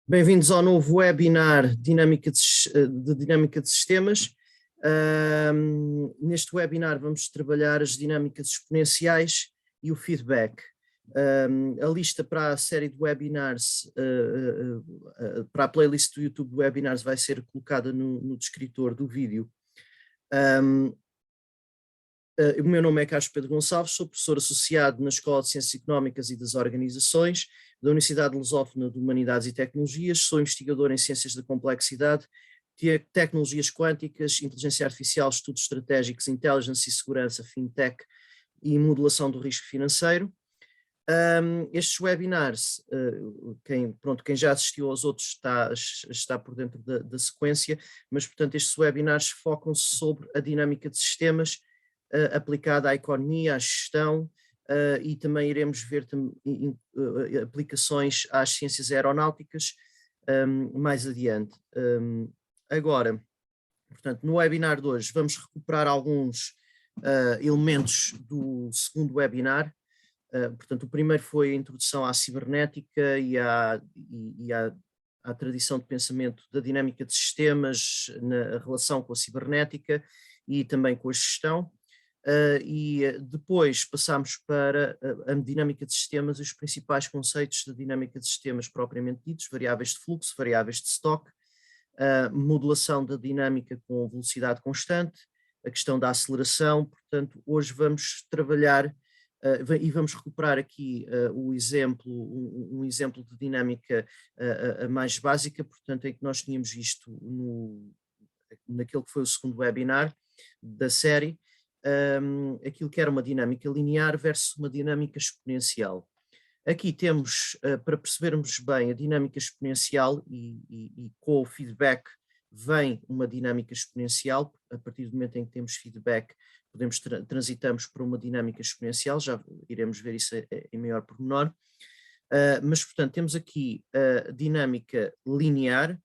Bem-vindos ao novo webinar de Dinâmica de Sistemas. Neste webinar vamos trabalhar as dinâmicas exponenciais e o feedback. A lista para a série de webinars, para a playlist do YouTube de webinars vai ser colocada no descritor do vídeo. O meu nome é Carlos Pedro Gonçalves, sou professor associado na Escola de Ciências Económicas e das Organizações da Universidade Lusófona de Humanidades e Tecnologias, sou investigador em Ciências da Complexidade, Tecnologias Quânticas, Inteligência Artificial, Estudos Estratégicos, Intelligence e Segurança, Fintech e Modelação do Risco Financeiro. Estes webinars, quem já assistiu aos outros está por dentro da sequência, mas portanto estes webinars focam-se sobre a dinâmica de sistemas aplicada à economia, à gestão, e também iremos ver aplicações às ciências aeronáuticas mais adiante. Agora, portanto, no webinar de hoje vamos recuperar alguns elementos do segundo webinar. Portanto, o primeiro foi a introdução à cibernética e à tradição de pensamento da dinâmica de sistemas na relação com a cibernética e também com a gestão. Depois passámos para a dinâmica de sistemas e os principais conceitos da dinâmica de sistemas propriamente ditos, variáveis de fluxo, variáveis de estoque, modulação da dinâmica com velocidade constante, a questão da aceleração. Portanto, hoje vamos trabalhar e vamos recuperar aqui um exemplo de dinâmica mais básica, portanto, em que nós tínhamos visto naquele que foi o segundo webinar da série, aquilo que era uma dinâmica linear versus uma dinâmica exponencial. Aqui temos, para percebermos bem a dinâmica exponencial e com o feedback vem uma dinâmica exponencial. A partir do momento em que temos feedback, transitamos para uma dinâmica exponencial, já iremos ver isso em maior pormenor. Mas, portanto, temos aqui a dinâmica linear,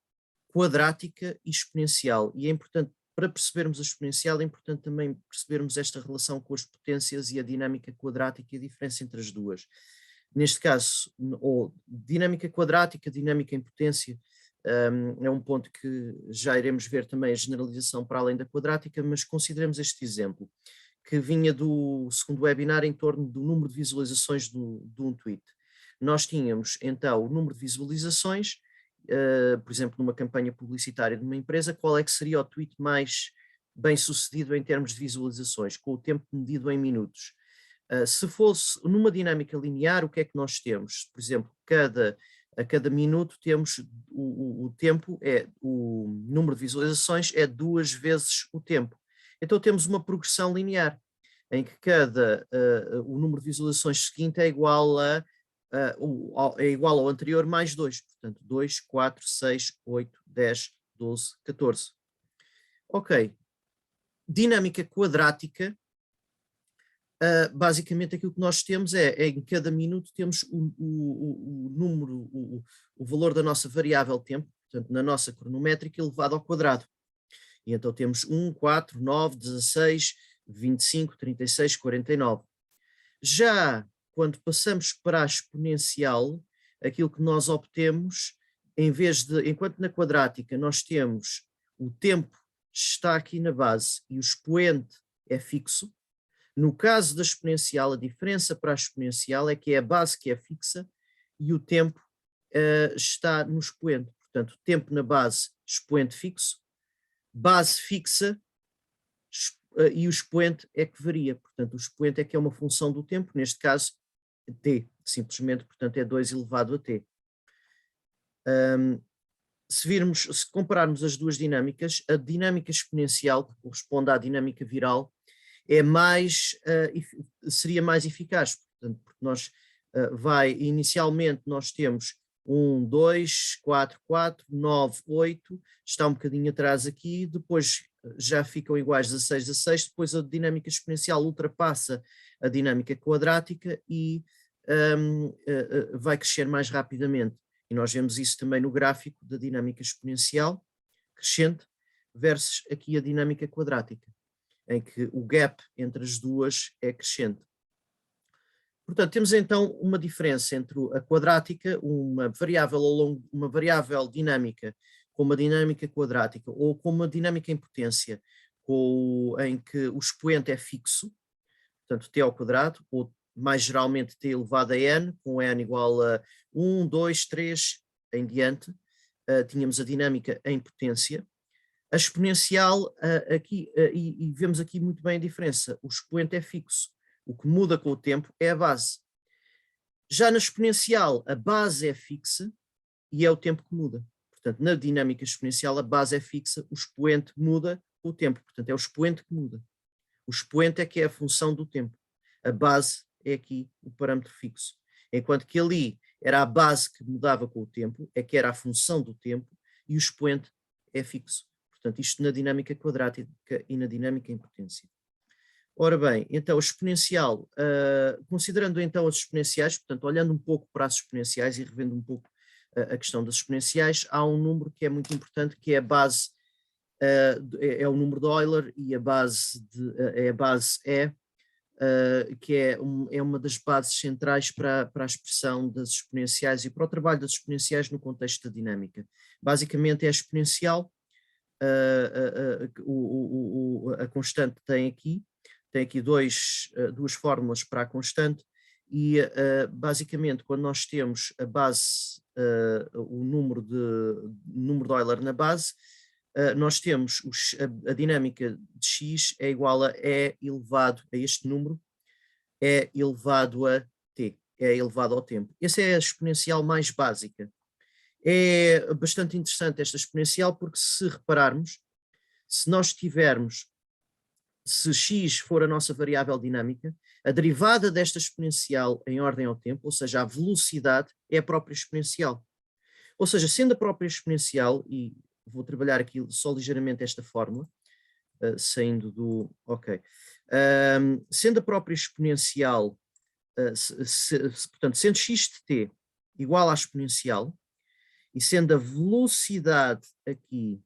quadrática e exponencial, e é importante, para percebermos a exponencial, é importante também percebermos esta relação com as potências e a dinâmica quadrática e a diferença entre as duas. Neste caso, ou dinâmica quadrática, dinâmica em potência, é um ponto que já iremos ver também a generalização para além da quadrática, mas consideremos este exemplo, que vinha do segundo webinar em torno do número de visualizações de um tweet. Nós tínhamos então o número de visualizações, por exemplo, numa campanha publicitária de uma empresa, qual é que seria o tweet mais bem sucedido em termos de visualizações, com o tempo medido em minutos. Se fosse numa dinâmica linear, o que é que nós temos? Por exemplo, a cada minuto temos o tempo, o número de visualizações é 2 vezes o tempo. Então temos uma progressão linear, em que o número de visualizações seguinte é igual ao anterior mais 2, portanto 2, 4, 6, 8, 10, 12, 14. Ok, dinâmica quadrática, basicamente aquilo que nós temos é em cada minuto temos o número, o valor da nossa variável tempo, portanto na nossa cronométrica elevado ao quadrado. E então temos 1, 4, 9, 16, 25, 36, 49. Já quando passamos para a exponencial, aquilo que nós obtemos, enquanto na quadrática nós temos o tempo está aqui na base e o expoente é fixo, no caso da exponencial, a diferença para a exponencial é que é a base que é fixa e o tempo está no expoente. Portanto, tempo na base, expoente fixo, base fixa, e o expoente é que varia. Portanto, o expoente é que é uma função do tempo, neste caso, t, simplesmente, portanto, é 2 elevado a t. Se compararmos as duas dinâmicas, a dinâmica exponencial, que corresponde à dinâmica viral, seria mais eficaz, portanto, porque inicialmente nós temos 1, 2, 4, 4, 9, 8, está um bocadinho atrás aqui, depois já ficam iguais 16, 16, depois a dinâmica exponencial ultrapassa a dinâmica quadrática e vai crescer mais rapidamente. E nós vemos isso também no gráfico da dinâmica exponencial crescente versus aqui a dinâmica quadrática, em que o gap entre as duas é crescente. Portanto, temos então uma diferença entre a quadrática, uma variável ao longo, uma variável dinâmica com uma dinâmica quadrática, ou com uma dinâmica em potência, em que o expoente é fixo, portanto t ao quadrado, ou mais geralmente t elevado a n, com n igual a 1, 2, 3, em diante. Tínhamos a dinâmica em potência. A exponencial, e vemos aqui muito bem a diferença, o expoente é fixo, o que muda com o tempo é a base. Já na exponencial, a base é fixa e é o tempo que muda. Portanto, na dinâmica exponencial, a base é fixa, o expoente muda com o tempo. Portanto, é o expoente que muda. O expoente é que é a função do tempo. A base é aqui o parâmetro fixo. Enquanto que ali era a base que mudava com o tempo, é que era a função do tempo, e o expoente é fixo. Portanto, isto na dinâmica quadrática e na dinâmica em potência. Ora bem, então, exponencial, considerando então as exponenciais, portanto, olhando um pouco para as exponenciais e revendo um pouco a questão das exponenciais, há um número que é muito importante, que é a base, é o número de Euler, e a base é a base E, que é uma das bases centrais para a expressão das exponenciais e para o trabalho das exponenciais no contexto da dinâmica. Basicamente é a exponencial, a constante tem aqui duas fórmulas para a constante, e basicamente quando nós temos a base, o número de Euler na base, nós temos a dinâmica de x é igual a E elevado a este número, E elevado a t, é elevado ao tempo. Essa é a exponencial mais básica. É bastante interessante esta exponencial, porque se repararmos, se nós tivermos, se x for a nossa variável dinâmica, a derivada desta exponencial em ordem ao tempo, ou seja, a velocidade, é a própria exponencial. Ou seja, sendo a própria exponencial, e vou trabalhar aqui só ligeiramente esta fórmula, saindo do... Ok. Sendo a própria exponencial, portanto, sendo x de t igual à exponencial, e sendo a velocidade aqui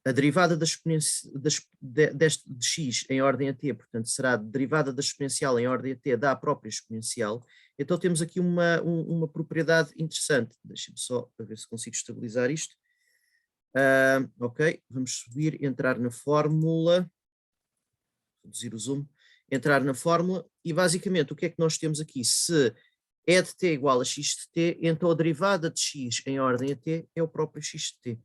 a derivada da exponencial de x em ordem a t, portanto será a derivada da exponencial em ordem a t da própria exponencial, então temos aqui uma propriedade interessante. Deixem-me só para ver se consigo estabilizar isto. Ok, vamos subir, entrar na fórmula, reduzir o zoom, entrar na fórmula, e basicamente o que é que nós temos aqui? Se E de t igual a x de t, então a derivada de x em ordem a t é o próprio x de t.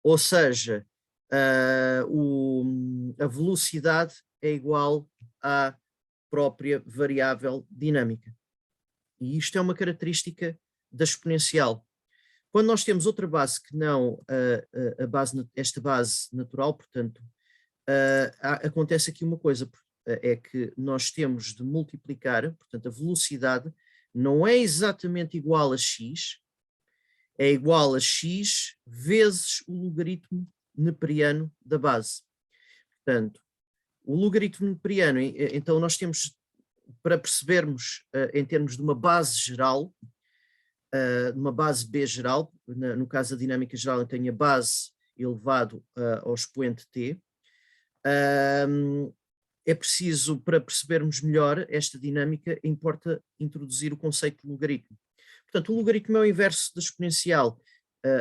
Ou seja, a velocidade é igual à própria variável dinâmica. E isto é uma característica da exponencial. Quando nós temos outra base que não esta base natural, portanto, acontece aqui uma coisa, é que nós temos de multiplicar, portanto, a velocidade não é exatamente igual a x, é igual a x vezes o logaritmo neperiano da base. Portanto, o logaritmo neperiano, então nós temos, para percebermos em termos de uma base geral, de uma base B geral, no caso da dinâmica geral eu tenho a base elevado ao expoente t, é preciso, para percebermos melhor esta dinâmica, importa introduzir o conceito de logaritmo. Portanto, o logaritmo é o inverso da exponencial.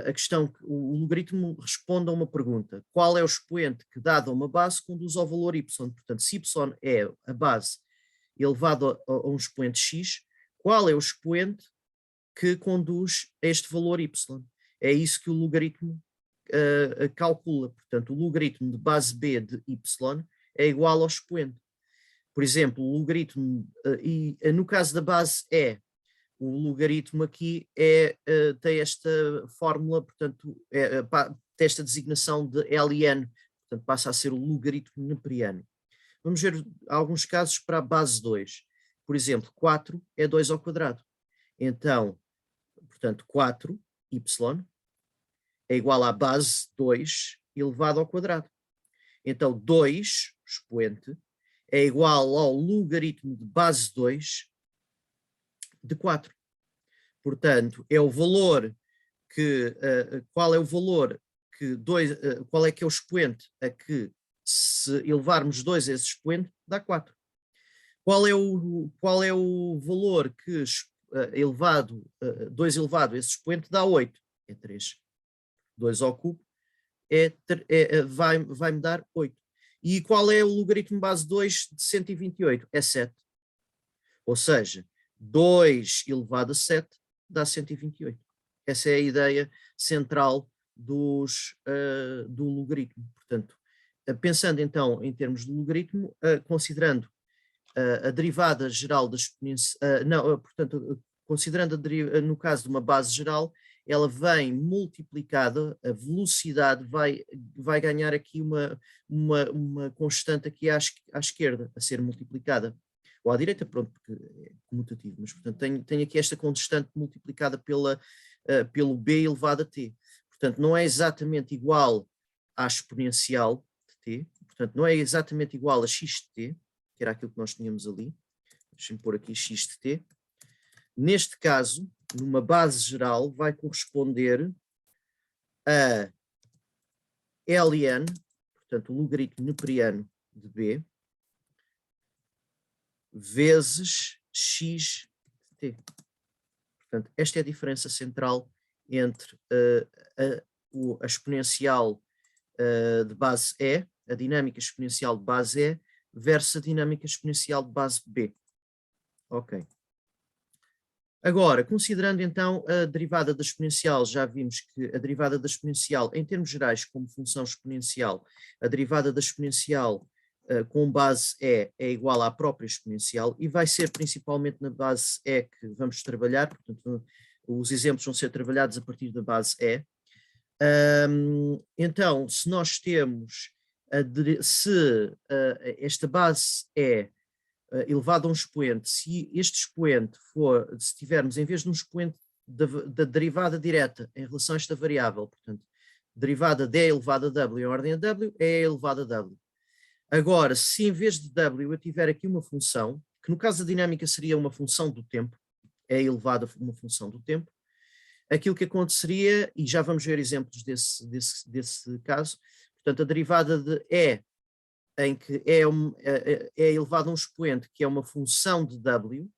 A questão, o logaritmo responde a uma pergunta: qual é o expoente que, dado a uma base, conduz ao valor y? Portanto, se y é a base elevado a um expoente x, qual é o expoente que conduz a este valor y? É isso que o logaritmo calcula. Portanto, o logaritmo de base b de y é igual ao expoente. Por exemplo, o logaritmo, e no caso da base E, o logaritmo aqui tem esta fórmula, portanto, tem esta designação de ln, portanto passa a ser o logaritmo neperiano. Vamos ver alguns casos para a base 2. Por exemplo, 4 é 2 ao quadrado. Então, portanto, 4y é igual à base 2 elevado ao quadrado. Então, 2, expoente, é igual ao logaritmo de base 2 de 4. Portanto, é o valor que, qual é o valor que qual é que é o expoente a que, se elevarmos 2 a esse expoente, dá 4. qual é o valor que elevado, 2 elevado a esse expoente dá 8? É 3. 2 ao cubo vai-me dar 8. E qual é o logaritmo base 2 de 128? É 7. Ou seja, 2 elevado a 7 dá 128. Essa é a ideia central do logaritmo. Portanto, pensando então em termos de logaritmo, considerando a derivada geral da exponencial, portanto, considerando no caso de uma base geral, ela vem multiplicada, a velocidade vai ganhar aqui uma constante aqui à esquerda, a ser multiplicada. Ou à direita, pronto, porque é comutativo, mas portanto tenho aqui esta constante multiplicada pelo b elevado a t. Portanto, não é exatamente igual à exponencial de t, portanto, não é exatamente igual a x de t, que era aquilo que nós tínhamos ali. Deixa-me pôr aqui x de t. Neste caso, numa base geral, vai corresponder a ln, portanto, o logaritmo neperiano de b, vezes x de t. Portanto, esta é a diferença central entre a exponencial de base E, a dinâmica exponencial de base E, versus a dinâmica exponencial de base B. Ok. Agora, considerando então a derivada da exponencial, já vimos que a derivada da exponencial, em termos gerais, como função exponencial, a derivada da exponencial com base E é igual à própria exponencial e vai ser principalmente na base E que vamos trabalhar, portanto, os exemplos vão ser trabalhados a partir da base E. Então, se nós temos, esta base E elevado a um expoente, se este expoente se tivermos, em vez de um expoente da derivada direta em relação a esta variável, portanto, derivada de E elevado a W em ordem a W, é E elevado a W. Agora, se em vez de W eu tiver aqui uma função, que no caso da dinâmica seria uma função do tempo, E elevado a uma função do tempo, aquilo que aconteceria, e já vamos ver exemplos desse caso, portanto, a derivada de E em que é elevado a um expoente que é uma função de W,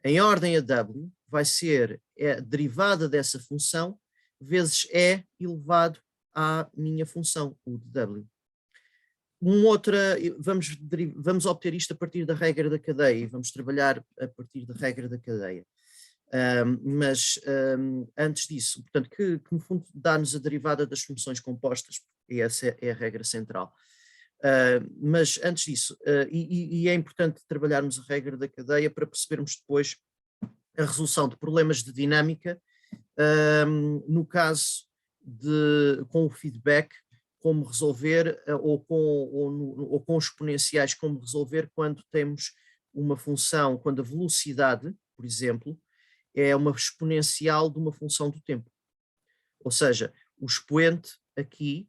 em ordem a W, vai ser a derivada dessa função vezes E elevado à minha função, o de W. Vamos obter isto a partir da regra da cadeia e vamos trabalhar a partir da regra da cadeia. Mas antes disso, portanto, que no fundo dá-nos a derivada das funções compostas, e essa é a regra central. Mas antes disso, e é importante trabalharmos a regra da cadeia para percebermos depois a resolução de problemas de dinâmica, no caso com o feedback, como resolver, ou com exponenciais, como resolver quando temos uma função, quando a velocidade, por exemplo, é uma exponencial de uma função do tempo. Ou seja, o expoente aqui,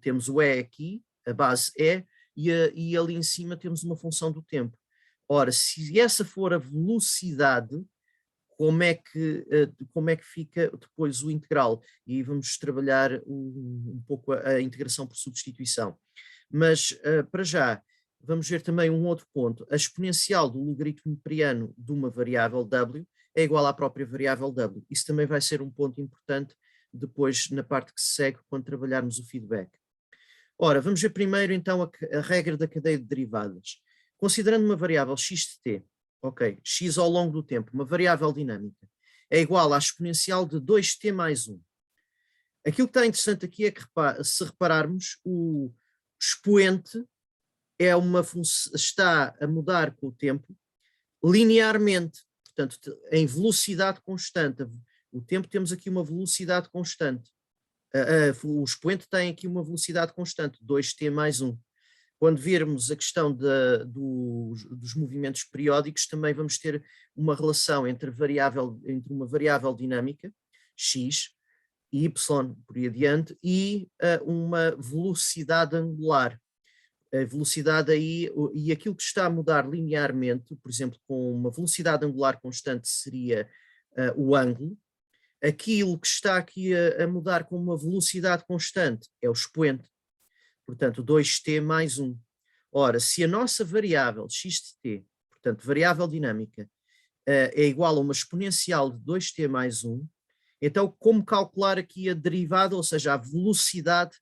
temos o E aqui, a base E, e ali em cima temos uma função do tempo. Ora, se essa for a velocidade, como é que fica depois o integral? E vamos trabalhar um pouco a integração por substituição. Mas, para já, vamos ver também um outro ponto. A exponencial do logaritmo neperiano de uma variável w é igual à própria variável w. Isso também vai ser um ponto importante depois na parte que se segue quando trabalharmos o feedback. Ora, vamos ver primeiro então a regra da cadeia de derivadas. Considerando uma variável x de t, ok, x ao longo do tempo, uma variável dinâmica, é igual à exponencial de 2t mais 1. Aquilo que está interessante aqui é que, se repararmos, o expoente está a mudar com o tempo linearmente, portanto, em velocidade constante. O tempo temos aqui uma velocidade constante. O expoente tem aqui uma velocidade constante, 2t mais 1. Quando virmos a questão dos movimentos periódicos, também vamos ter uma relação entre uma variável dinâmica, x, y por aí adiante, e uma velocidade angular. A velocidade aí, e aquilo que está a mudar linearmente, por exemplo, com uma velocidade angular constante seria o ângulo. Aquilo que está aqui a mudar com uma velocidade constante é o expoente, portanto 2t mais 1. Ora, se a nossa variável x de t, portanto, variável dinâmica é igual a uma exponencial de 2t mais 1, então como calcular aqui a derivada, ou seja, a velocidade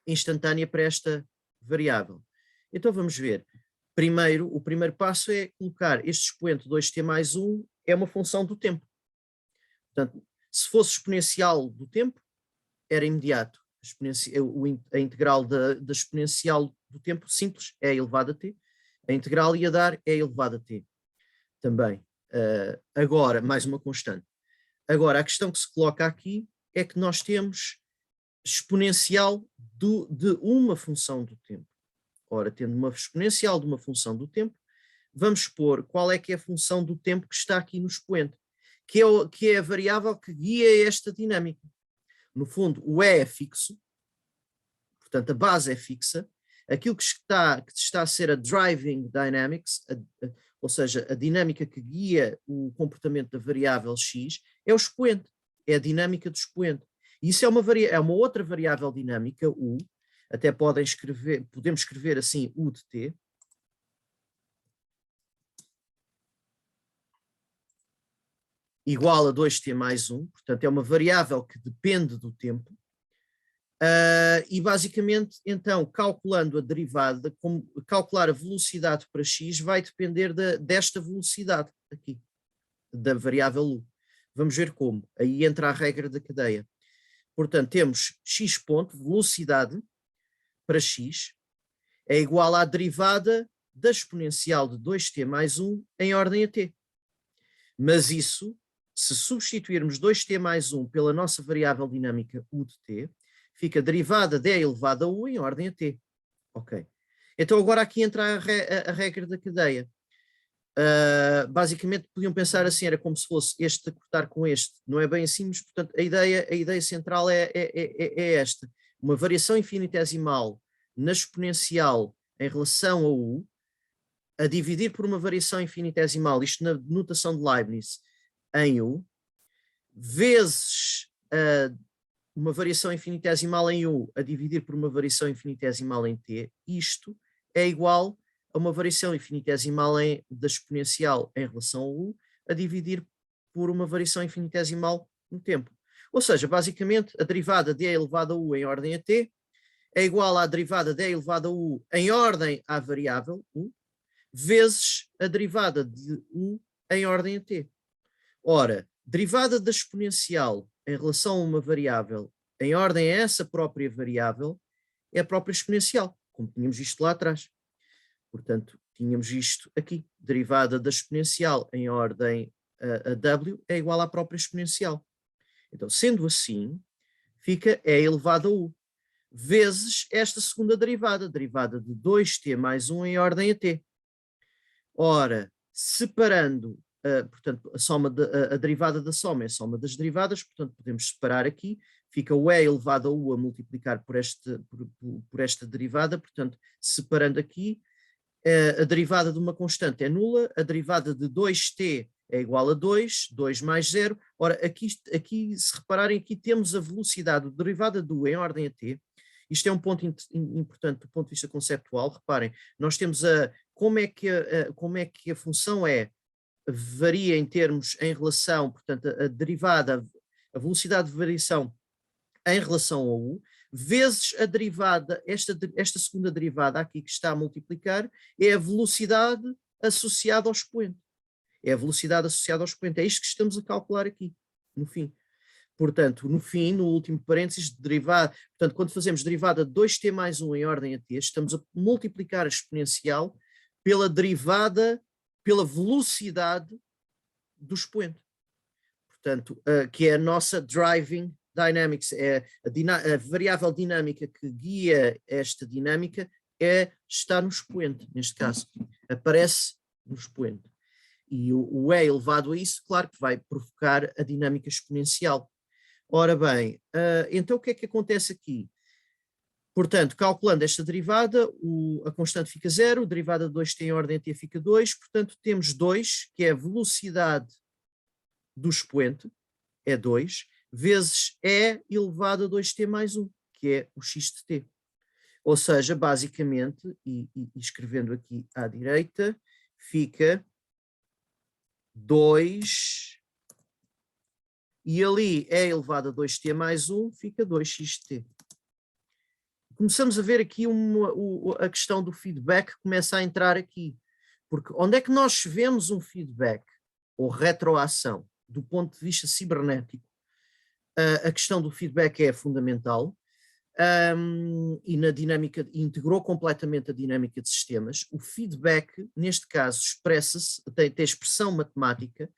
instantânea para esta variável? Então vamos ver. Primeiro, o primeiro passo é colocar este expoente 2t mais 1 é uma função do tempo. Portanto, se fosse exponencial do tempo, era imediato. A integral da exponencial do tempo simples é elevado a t. A integral ia dar é elevado a t. Também. Agora, mais uma constante. Agora, a questão que se coloca aqui é que nós temos exponencial de uma função do tempo. Ora, tendo uma exponencial de uma função do tempo, vamos pôr qual é que é a função do tempo que está aqui no expoente, que é a variável que guia esta dinâmica. No fundo, o E é fixo, portanto a base é fixa, aquilo que está a ser a driving dynamics, ou seja, a dinâmica que guia o comportamento da variável x, é o expoente, é a dinâmica do expoente. E isso é uma outra variável dinâmica, u, até podemos escrever assim u de t, igual a 2t mais 1, portanto é uma variável que depende do tempo, e basicamente então calculando a derivada, calcular a velocidade para x vai depender desta velocidade aqui, da variável u. Vamos ver como, aí entra a regra da cadeia. Portanto temos x ponto, velocidade para x, é igual à derivada da exponencial de 2t mais 1 em ordem a t. Mas isso, se substituirmos 2t mais 1 pela nossa variável dinâmica u de t, fica derivada de e elevado a u em ordem a t. Ok. Então agora aqui entra a regra da cadeia. Basicamente podiam pensar assim, era como se fosse este a cortar com este. Não é bem assim, mas portanto a ideia central é esta. Uma variação infinitesimal na exponencial em relação a u, a dividir por uma variação infinitesimal, isto na notação de Leibniz, em u, vezes uma variação infinitesimal em u a dividir por uma variação infinitesimal em t, isto é igual a uma variação infinitesimal da exponencial em relação a u a dividir por uma variação infinitesimal no tempo. Ou seja, basicamente, a derivada de e elevado a u em ordem a t é igual à derivada de e elevado a u em ordem à variável u, vezes a derivada de u em ordem a t. Ora, derivada da exponencial em relação a uma variável em ordem a essa própria variável é a própria exponencial, como tínhamos visto lá atrás. Portanto, tínhamos isto aqui, derivada da exponencial em ordem a w é igual à própria exponencial. Então, sendo assim, fica e elevado a u, vezes esta segunda derivada, derivada de 2t mais 1 em ordem a t. Ora, separando, portanto, a derivada da soma é a soma das derivadas, portanto, podemos separar aqui, fica o e elevado a u a multiplicar por esta derivada, portanto, separando aqui, a derivada de uma constante é nula, a derivada de 2t é igual a 2, 2 mais 0. Ora, aqui se repararem, aqui temos a velocidade, a derivada do u em ordem a t. Isto é um ponto importante do ponto de vista conceptual. Reparem, nós temos como é que a função varia em termos em relação, portanto, a derivada, a velocidade de variação em relação ao u, vezes a derivada, esta segunda derivada aqui que está a multiplicar, é a velocidade associada ao expoente. É a velocidade associada ao expoente. É isto que estamos a calcular aqui, no fim. Portanto, no fim, no último parênteses, portanto, quando fazemos derivada de 2t mais 1 em ordem a t, estamos a multiplicar a exponencial pela derivada, pela velocidade do expoente. Portanto, que é a nossa driving dynamics, é a variável dinâmica que guia esta dinâmica está no expoente, neste caso, aparece no expoente. E o E elevado a isso, claro que vai provocar a dinâmica exponencial. Ora bem, então o que é que acontece aqui? Portanto, calculando esta derivada, a constante fica 0, a derivada de 2t em ordem a t fica 2, portanto temos 2, que é a velocidade do expoente, é 2, vezes e elevado a 2t mais 1, que é o x de t. Ou seja, basicamente, e escrevendo aqui à direita, fica 2, e ali é elevado a 2t mais 1, fica 2xt. Começamos a ver aqui a questão do feedback começa a entrar aqui. Porque onde é que nós vemos um feedback ou retroação do ponto de vista cibernético? A questão do feedback é fundamental. E na dinâmica, integrou completamente a dinâmica de sistemas. O feedback, neste caso, expressa-se, tem expressão matemática,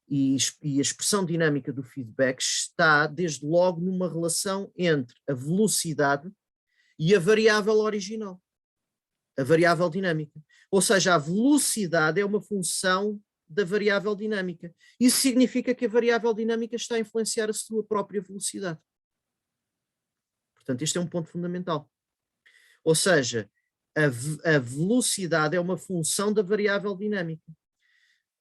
e a expressão dinâmica do feedback está, desde logo, numa relação entre a velocidade e a variável original, a variável dinâmica. Ou seja, a velocidade é uma função da variável dinâmica. Isso significa que a variável dinâmica está a influenciar a sua própria velocidade. Portanto, este é um ponto fundamental. Ou seja, a velocidade é uma função da variável dinâmica.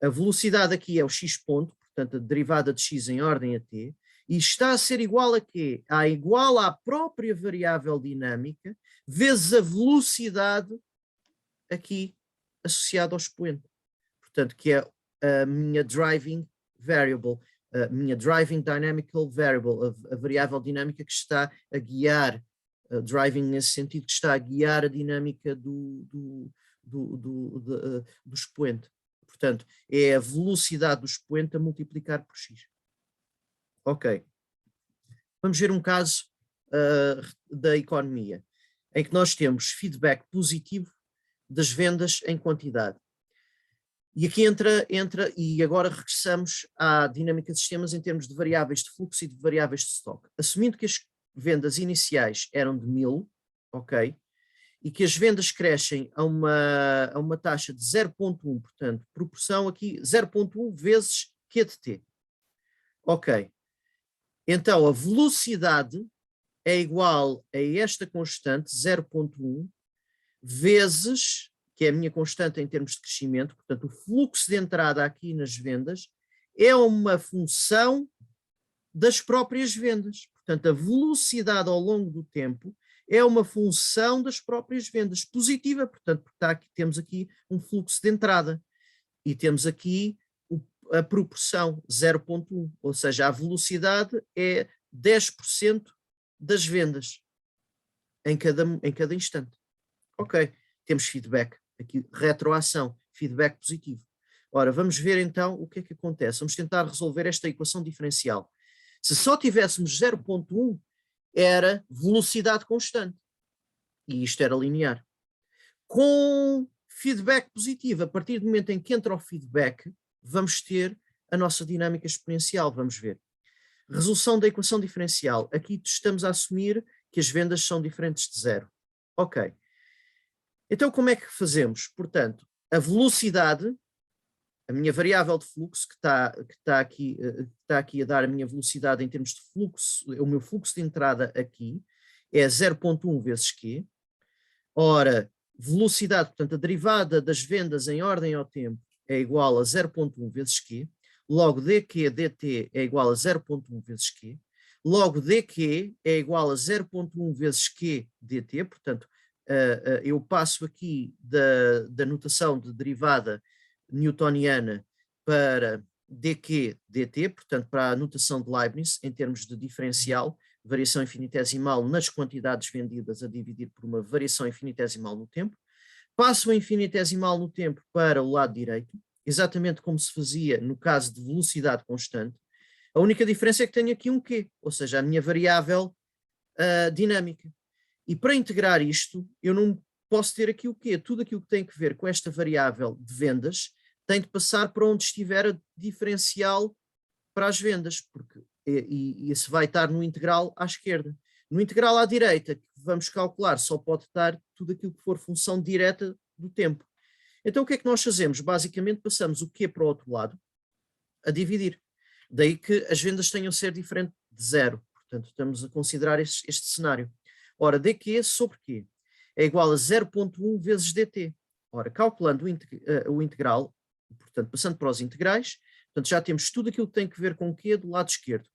A velocidade aqui é o x ponto, portanto, a derivada de x em ordem a t, e está a ser igual a quê? Igual à própria variável dinâmica, vezes a velocidade aqui associada ao expoente. Portanto, que é a minha driving variable, a minha driving dynamical variable, a variável dinâmica que está a guiar, driving nesse sentido, que está a guiar a dinâmica do expoente. Portanto, é a velocidade do expoente a multiplicar por x. Ok. Vamos ver um caso da economia, em que nós temos feedback positivo das vendas em quantidade. E aqui entra, e agora regressamos à dinâmica de sistemas em termos de variáveis de fluxo e de variáveis de stock. Assumindo que as vendas iniciais eram de 1000, ok? E que as vendas crescem a uma taxa de 0,1, portanto, proporção aqui 0,1 vezes Q de T. Ok. Então, a velocidade é igual a esta constante, 0,1, vezes, que é a minha constante em termos de crescimento, portanto, o fluxo de entrada aqui nas vendas é uma função das próprias vendas. Portanto, a velocidade ao longo do tempo é uma função das próprias vendas, positiva, portanto, porque temos aqui um fluxo de entrada e temos aqui a proporção 0,1, ou seja, a velocidade é 10% das vendas em cada instante. Ok, temos feedback, aqui retroação, feedback positivo. Ora, vamos ver então o que é que acontece. Vamos tentar resolver esta equação diferencial. Se só tivéssemos 0,1, era velocidade constante. E isto era linear. Com feedback positivo, a partir do momento em que entra o feedback, vamos ter a nossa dinâmica exponencial. Vamos ver. Resolução da equação diferencial. Aqui estamos a assumir que as vendas são diferentes de zero. Ok. Então, como é que fazemos? Portanto, a velocidade, a minha variável de fluxo, que está aqui a dar a minha velocidade em termos de fluxo, o meu fluxo de entrada aqui, é 0,1 vezes Q. Ora, velocidade, portanto, a derivada das vendas em ordem ao tempo é igual a 0,1 vezes Q. Logo, dQ dt é igual a 0,1 vezes Q. Logo, dQ é igual a 0,1 vezes Q dt, portanto, eu passo aqui da notação de derivada newtoniana para dq dt, portanto para a notação de Leibniz em termos de diferencial, variação infinitesimal nas quantidades vendidas a dividir por uma variação infinitesimal no tempo. Passo o infinitesimal no tempo para o lado direito, exatamente como se fazia no caso de velocidade constante. A única diferença é que tenho aqui um Q, ou seja, a minha variável dinâmica. E para integrar isto, eu não posso ter aqui o quê? Tudo aquilo que tem que ver com esta variável de vendas tem de passar para onde estiver a diferencial para as vendas, porque isso vai estar no integral à esquerda. No integral à direita, que vamos calcular, só pode estar tudo aquilo que for função direta do tempo. Então o que é que nós fazemos? Basicamente passamos o Q para o outro lado a dividir. Daí que as vendas tenham de ser diferentes de zero. Portanto, estamos a considerar este cenário. Ora, dq sobre q é igual a 0,1 vezes dt. Ora, calculando o integral, portanto, passando para os integrais, portanto, já temos tudo aquilo que tem que ver com q do lado esquerdo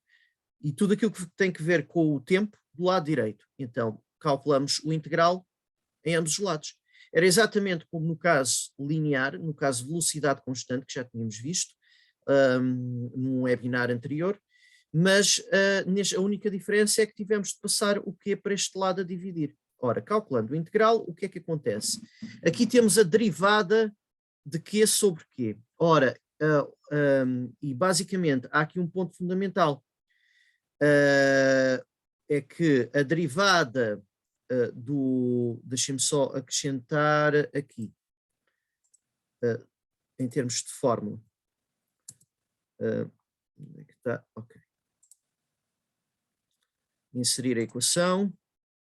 e tudo aquilo que tem que ver com o tempo do lado direito. Então, calculamos o integral em ambos os lados. era exatamente como no caso linear, no caso velocidade constante, que já tínhamos visto num webinar anterior, mas a única diferença é que tivemos de passar o Q para este lado a dividir. Ora, calculando o integral, o que é que acontece? Aqui temos a derivada de Q sobre Q. Ora, e basicamente há aqui um ponto fundamental, é que a derivada deixem-me só acrescentar aqui, em termos de fórmula. Onde é que está? Ok. Inserir a equação,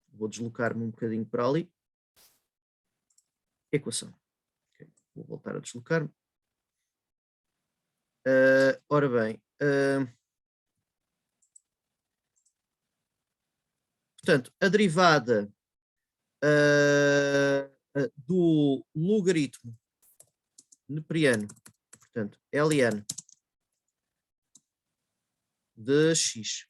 vou deslocar-me um bocadinho para ali. Equação. Okay. Vou voltar a deslocar-me. Ora bem, portanto, a derivada do logaritmo neperiano, portanto, ln de x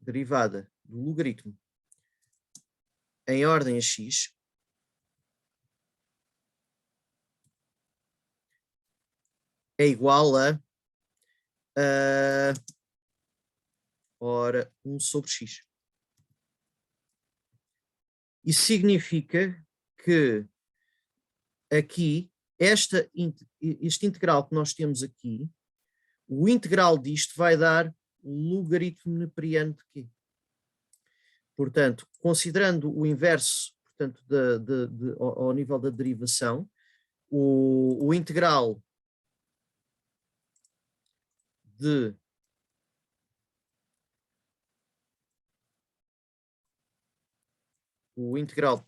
derivada do logaritmo em ordem a x é igual a ora 1 sobre x. Isso significa que aqui, este integral que nós temos aqui, o integral disto vai dar o logaritmo neperiano de quê? Portanto, considerando o inverso, portanto, ao nível da derivação, o integral de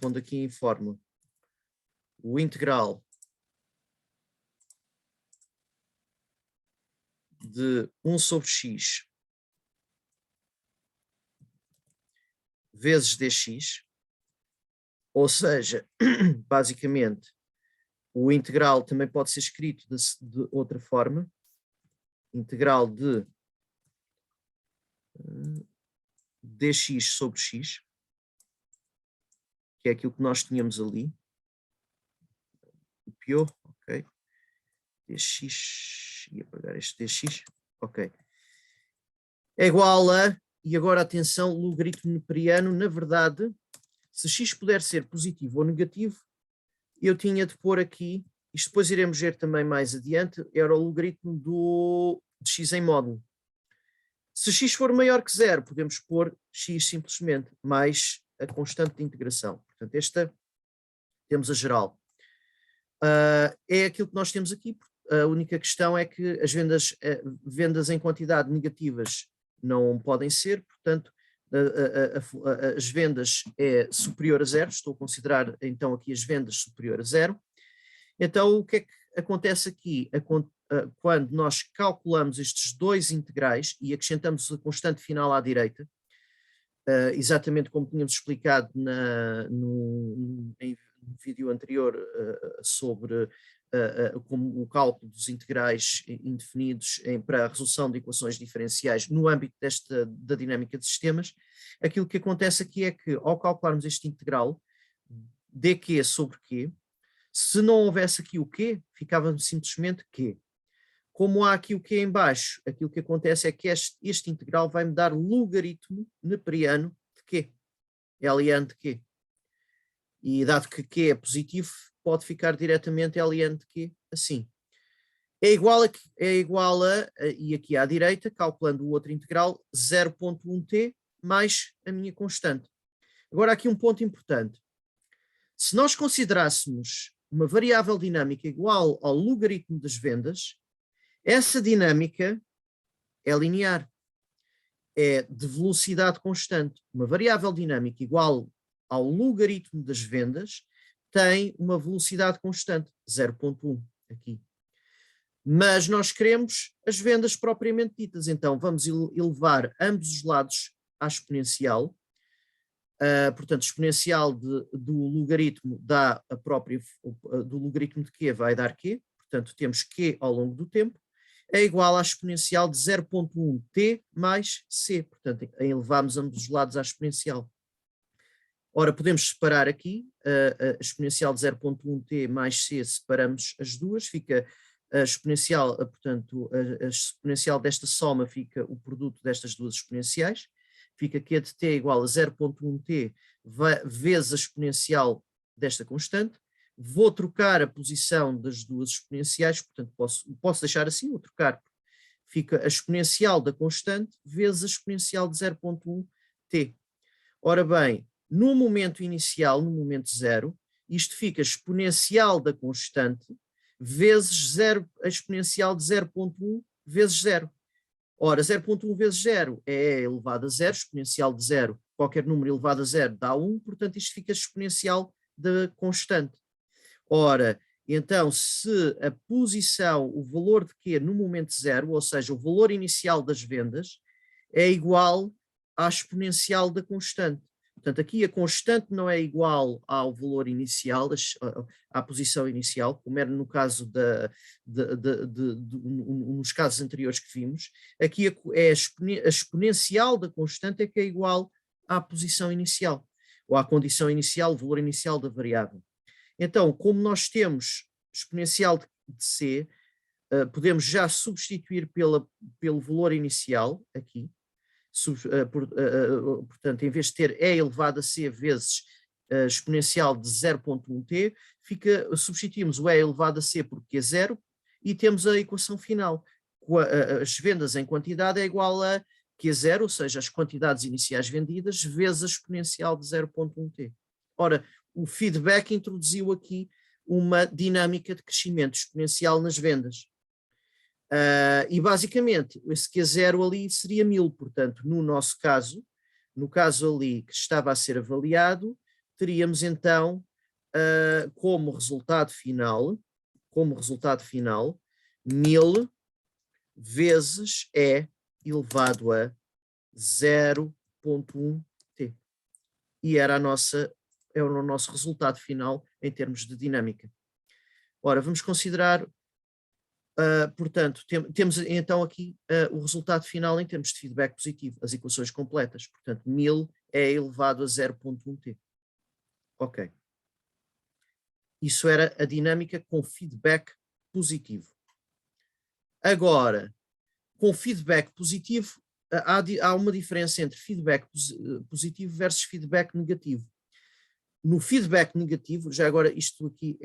pondo aqui em fórmula, o integral de 1 sobre x vezes dx, ou seja, basicamente, o integral também pode ser escrito de outra forma, integral de dx sobre x, que é aquilo que nós tínhamos ali, copiou, ok, dx, ia apagar este dx, ok, é igual a, e agora atenção, logaritmo neperiano, na verdade, se x puder ser positivo ou negativo, eu tinha de pôr aqui, isto depois iremos ver também mais adiante, era o logaritmo de x em módulo. Se x for maior que zero, podemos pôr x simplesmente, mais a constante de integração. Portanto, esta temos a geral. É aquilo que nós temos aqui. A única questão é que as vendas em quantidade negativas não podem ser, portanto, as vendas é superior a zero, estou a considerar então aqui as vendas superior a zero. Então, o que é que acontece aqui? Quando nós calculamos estes dois integrais e acrescentamos a constante final à direita, exatamente como tínhamos explicado no vídeo anterior sobre como o cálculo dos integrais indefinidos para a resolução de equações diferenciais no âmbito da dinâmica de sistemas, aquilo que acontece aqui é que ao calcularmos este integral, dq sobre q, se não houvesse aqui o q, ficava simplesmente q. Como há aqui o q em baixo, aquilo que acontece é que este integral vai me dar logaritmo neperiano de q, ln de q. E dado que q é positivo, pode ficar diretamente ln de q assim. É igual a, e aqui à direita, calculando o outro integral, 0.1t mais a minha constante. Agora aqui um ponto importante. Se nós considerássemos uma variável dinâmica igual ao logaritmo das vendas, essa dinâmica é linear, é de velocidade constante. Uma variável dinâmica igual ao logaritmo das vendas tem uma velocidade constante, 0.1 aqui. Mas nós queremos as vendas propriamente ditas, então vamos elevar ambos os lados à exponencial. Portanto, exponencial do logaritmo dá a própria, do logaritmo de Q vai dar Q, portanto temos Q ao longo do tempo, é igual à exponencial de 0,1t mais c. Portanto, elevamos ambos os lados à exponencial. Ora, podemos separar aqui a exponencial de 0,1t mais c, separamos as duas, fica a exponencial, portanto, a exponencial desta soma fica o produto destas duas exponenciais, fica que a de t é igual a 0,1t vezes a exponencial desta constante. Vou trocar a posição das duas exponenciais, portanto posso deixar assim, vou trocar. Fica a exponencial da constante vezes a exponencial de 0,1t. Ora bem, no momento inicial, no momento zero, isto fica exponencial da constante vezes 0, a exponencial de 0,1 vezes 0. Ora, 0,1 vezes 0 é elevado a 0, exponencial de 0, qualquer número elevado a 0 dá 1, portanto isto fica exponencial da constante. Ora, então se a posição, o valor de Q no momento zero, ou seja, o valor inicial das vendas, é igual à exponencial da constante. Portanto, aqui a constante não é igual ao valor inicial, à posição inicial, como era no caso nos casos anteriores que vimos. Aqui é a exponencial da constante é que é igual à posição inicial, ou à condição inicial, o valor inicial da variável. Então, como nós temos exponencial de c, podemos já substituir pelo valor inicial aqui. Portanto, em vez de ter e elevado a c vezes exponencial de 0,1t, substituímos o e elevado a c por q é zero e temos a equação final. As vendas em quantidade é igual a q é zero, ou seja, as quantidades iniciais vendidas, vezes a exponencial de 0,1t. Ora, o feedback introduziu aqui uma dinâmica de crescimento exponencial nas vendas. E basicamente, esse Q0 ali seria 1000, portanto, no nosso caso, no caso ali que estava a ser avaliado, teríamos então como resultado final, 1000 vezes E elevado a 0,1t. E era o nosso resultado final em termos de dinâmica. Ora, vamos considerar, portanto, temos então aqui o resultado final em termos de feedback positivo, as equações completas. Portanto, 1000 é elevado a 0,1t. Ok. Isso era a dinâmica com feedback positivo. Agora, com feedback positivo, há uma diferença entre feedback positivo versus feedback negativo. No feedback negativo, já agora isto aqui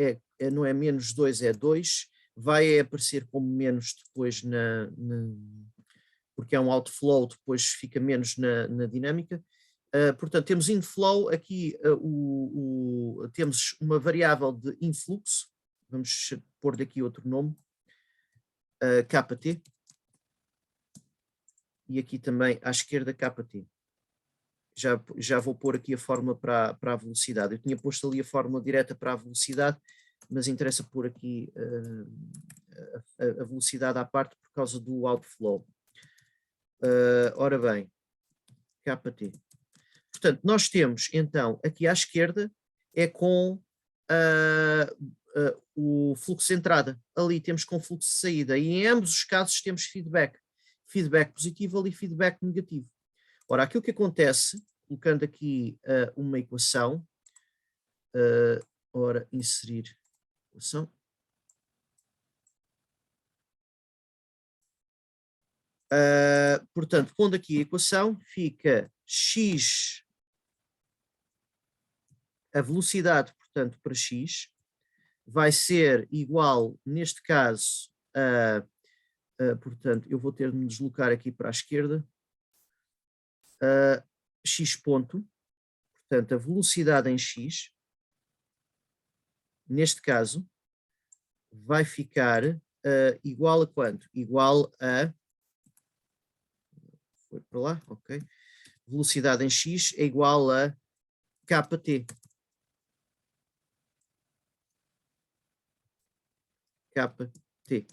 não é menos 2, é 2, vai aparecer como menos depois porque é um outflow, depois fica menos na dinâmica. Portanto, temos inflow, aqui temos uma variável de influxo, vamos pôr aqui outro nome, KT, e aqui também à esquerda KT. Já vou pôr aqui a fórmula para a velocidade. Eu tinha posto ali a fórmula direta para a velocidade, mas interessa pôr aqui a velocidade à parte por causa do outflow. Ora bem, KT. Portanto, nós temos então aqui à esquerda é com o fluxo de entrada. Ali temos com fluxo de saída e em ambos os casos temos feedback. Feedback positivo ali, feedback negativo. Ora, aquilo que acontece, colocando aqui uma equação, ora, inserir equação. Portanto, pondo aqui a equação, fica x, a velocidade, portanto, para x, vai ser igual, neste caso, portanto, eu vou ter de me deslocar aqui para a esquerda, x ponto, portanto, a velocidade em x, neste caso, vai ficar igual a quanto? Igual a, foi para lá, ok, velocidade em x é igual a kt. kt,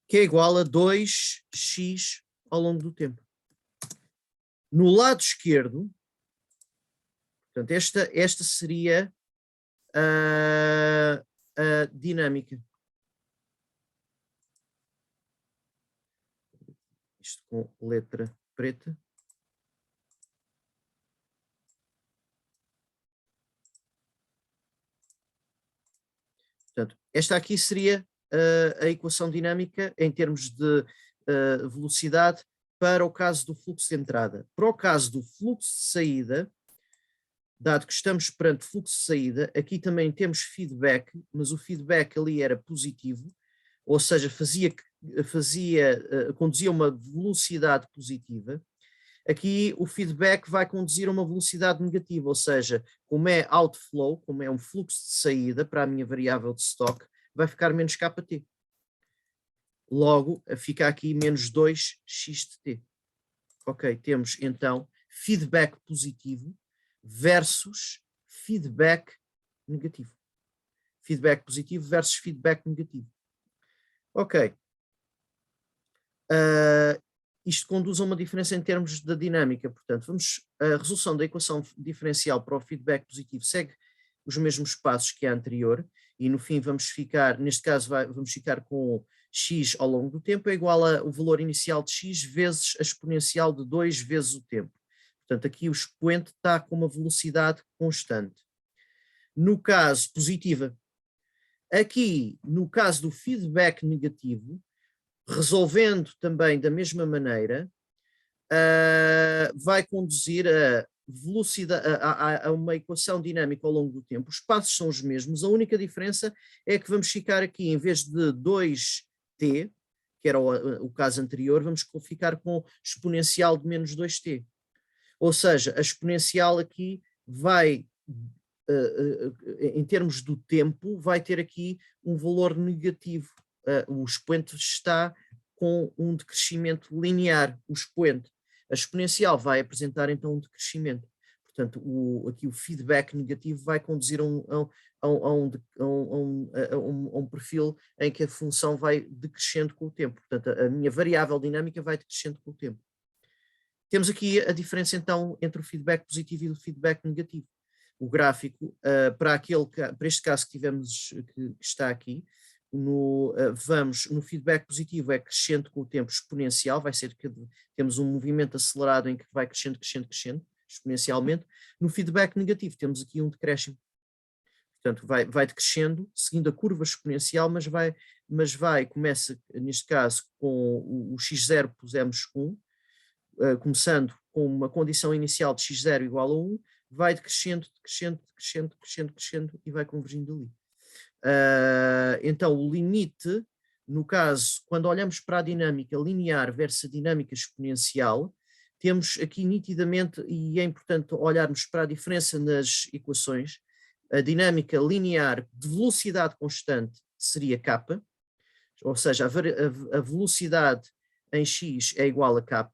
que é igual a 2x ao longo do tempo. No lado esquerdo, portanto, esta seria a dinâmica. isto com letra preta. Portanto, esta aqui seria a equação dinâmica em termos de velocidade para o caso do fluxo de entrada. Para o caso do fluxo de saída, dado que estamos perante fluxo de saída, aqui também temos feedback, mas o feedback ali era positivo, ou seja, conduzia uma velocidade positiva. Aqui o feedback vai conduzir a uma velocidade negativa, ou seja, como é outflow, como é um fluxo de saída para a minha variável de stock, vai ficar menos kT. Logo, fica aqui menos 2x de t. Ok, temos então feedback positivo versus feedback negativo. Feedback positivo versus feedback negativo. Ok. Isto conduz a uma diferença em termos da dinâmica, portanto, a resolução da equação diferencial para o feedback positivo segue os mesmos passos que a anterior, e no fim vamos ficar, neste caso vamos ficar com x ao longo do tempo é igual ao valor inicial de x vezes a exponencial de 2 vezes o tempo. Portanto, aqui o expoente está com uma velocidade constante. No caso positiva, aqui no caso do feedback negativo, resolvendo também da mesma maneira, vai conduzir a velocidade, a uma equação dinâmica ao longo do tempo. Os passos são os mesmos, a única diferença é que vamos ficar aqui, em vez de 2t, que era o caso anterior, vamos ficar com exponencial de menos 2t. Ou seja, a exponencial aqui vai, em termos do tempo, vai ter aqui um valor negativo. O expoente está com um decrescimento linear, o expoente. A exponencial vai apresentar então um decrescimento. Portanto, aqui o feedback negativo vai conduzir a um perfil em que a função vai decrescendo com o tempo. Portanto, a minha variável dinâmica vai decrescendo com o tempo. Temos aqui a diferença então entre o feedback positivo e o feedback negativo. O gráfico, para este caso que está aqui, no feedback positivo é crescente com o tempo exponencial, vai ser que temos um movimento acelerado em que vai crescendo, exponencialmente. No feedback negativo temos aqui um decréscimo. Portanto, vai decrescendo, seguindo a curva exponencial, começa, neste caso, com o x0 pusemos 1, começando com uma condição inicial de x0 igual a 1, vai decrescendo e vai convergindo ali. Então, o limite, no caso, quando olhamos para a dinâmica linear versus a dinâmica exponencial, temos aqui nitidamente, e é importante olharmos para a diferença nas equações, a dinâmica linear de velocidade constante seria k, ou seja, a velocidade em x é igual a k.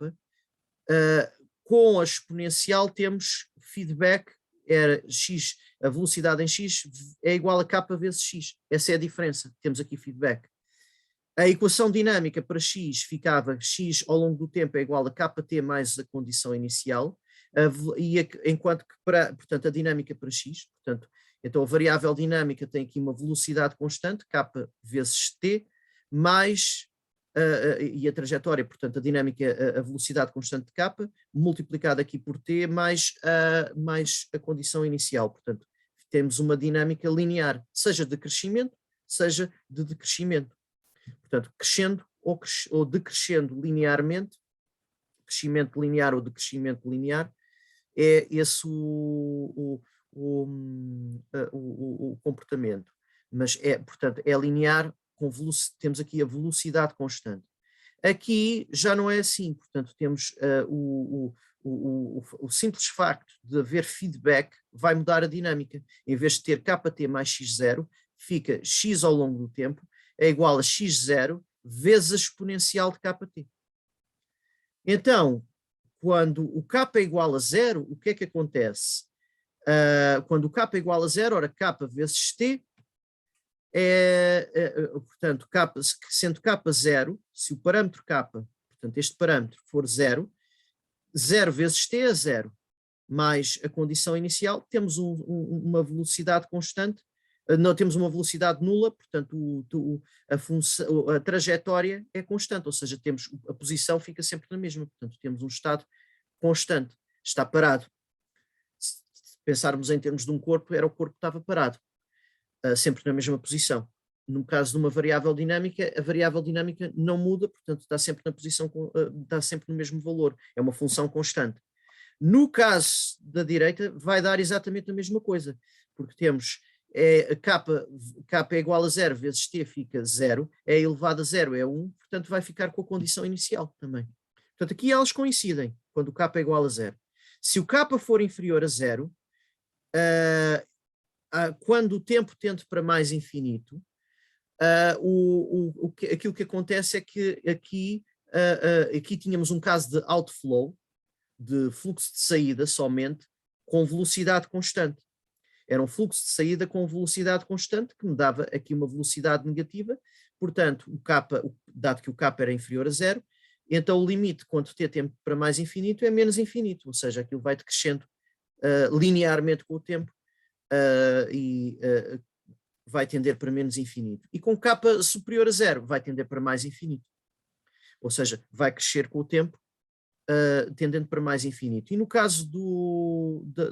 Com a exponencial temos feedback, x, a velocidade em x é igual a k vezes x. Essa é a diferença, temos aqui feedback. A equação dinâmica para x ficava x ao longo do tempo é igual a kt mais a condição inicial, enquanto que portanto, a dinâmica para x, portanto, então a variável dinâmica tem aqui uma velocidade constante, k vezes t, mais e a trajetória, portanto, a dinâmica, a velocidade constante de k, multiplicada aqui por t, mais a condição inicial. Portanto, temos uma dinâmica linear, seja de crescimento, seja de decrescimento. Portanto, crescendo ou decrescendo linearmente, crescimento linear ou decrescimento linear, é esse o comportamento. Mas, portanto, é linear, temos aqui a velocidade constante. Aqui já não é assim, portanto temos o simples facto de haver feedback vai mudar a dinâmica. Em vez de ter kt mais x0, fica x ao longo do tempo é igual a x0 vezes a exponencial de kt. Então, quando o k é igual a 0, o que é que acontece? Quando o k é igual a 0, ora k vezes t, portanto, sendo k 0, se o parâmetro k, portanto, este parâmetro for 0, 0 vezes t é 0, mais a condição inicial, temos uma velocidade constante não temos uma velocidade nula, portanto a trajetória é constante, ou seja, a posição fica sempre na mesma, portanto temos um estado constante, está parado. Se pensarmos em termos de um corpo, era o corpo que estava parado, sempre na mesma posição. No caso de uma variável dinâmica, a variável dinâmica não muda, portanto está sempre na posição, está sempre no mesmo valor, é uma função constante. No caso da direita, vai dar exatamente a mesma coisa, porque temos k é igual a 0 vezes t fica 0, é elevado a 0 é 1, portanto vai ficar com a condição inicial também. Portanto, aqui elas coincidem, quando o k é igual a 0. Se o k for inferior a 0, quando o tempo tende para mais infinito, aquilo que acontece é que aqui tínhamos um caso de outflow, de fluxo de saída somente, com velocidade constante. Era um fluxo de saída com velocidade constante, que me dava aqui uma velocidade negativa, portanto, dado que o k era inferior a 0, então o limite, quando t tende para mais infinito, é menos infinito, ou seja, aquilo vai decrescendo linearmente com o tempo, e vai tender para menos infinito. E com k superior a 0 vai tender para mais infinito. Ou seja, vai crescer com o tempo, tendendo para mais infinito. E no caso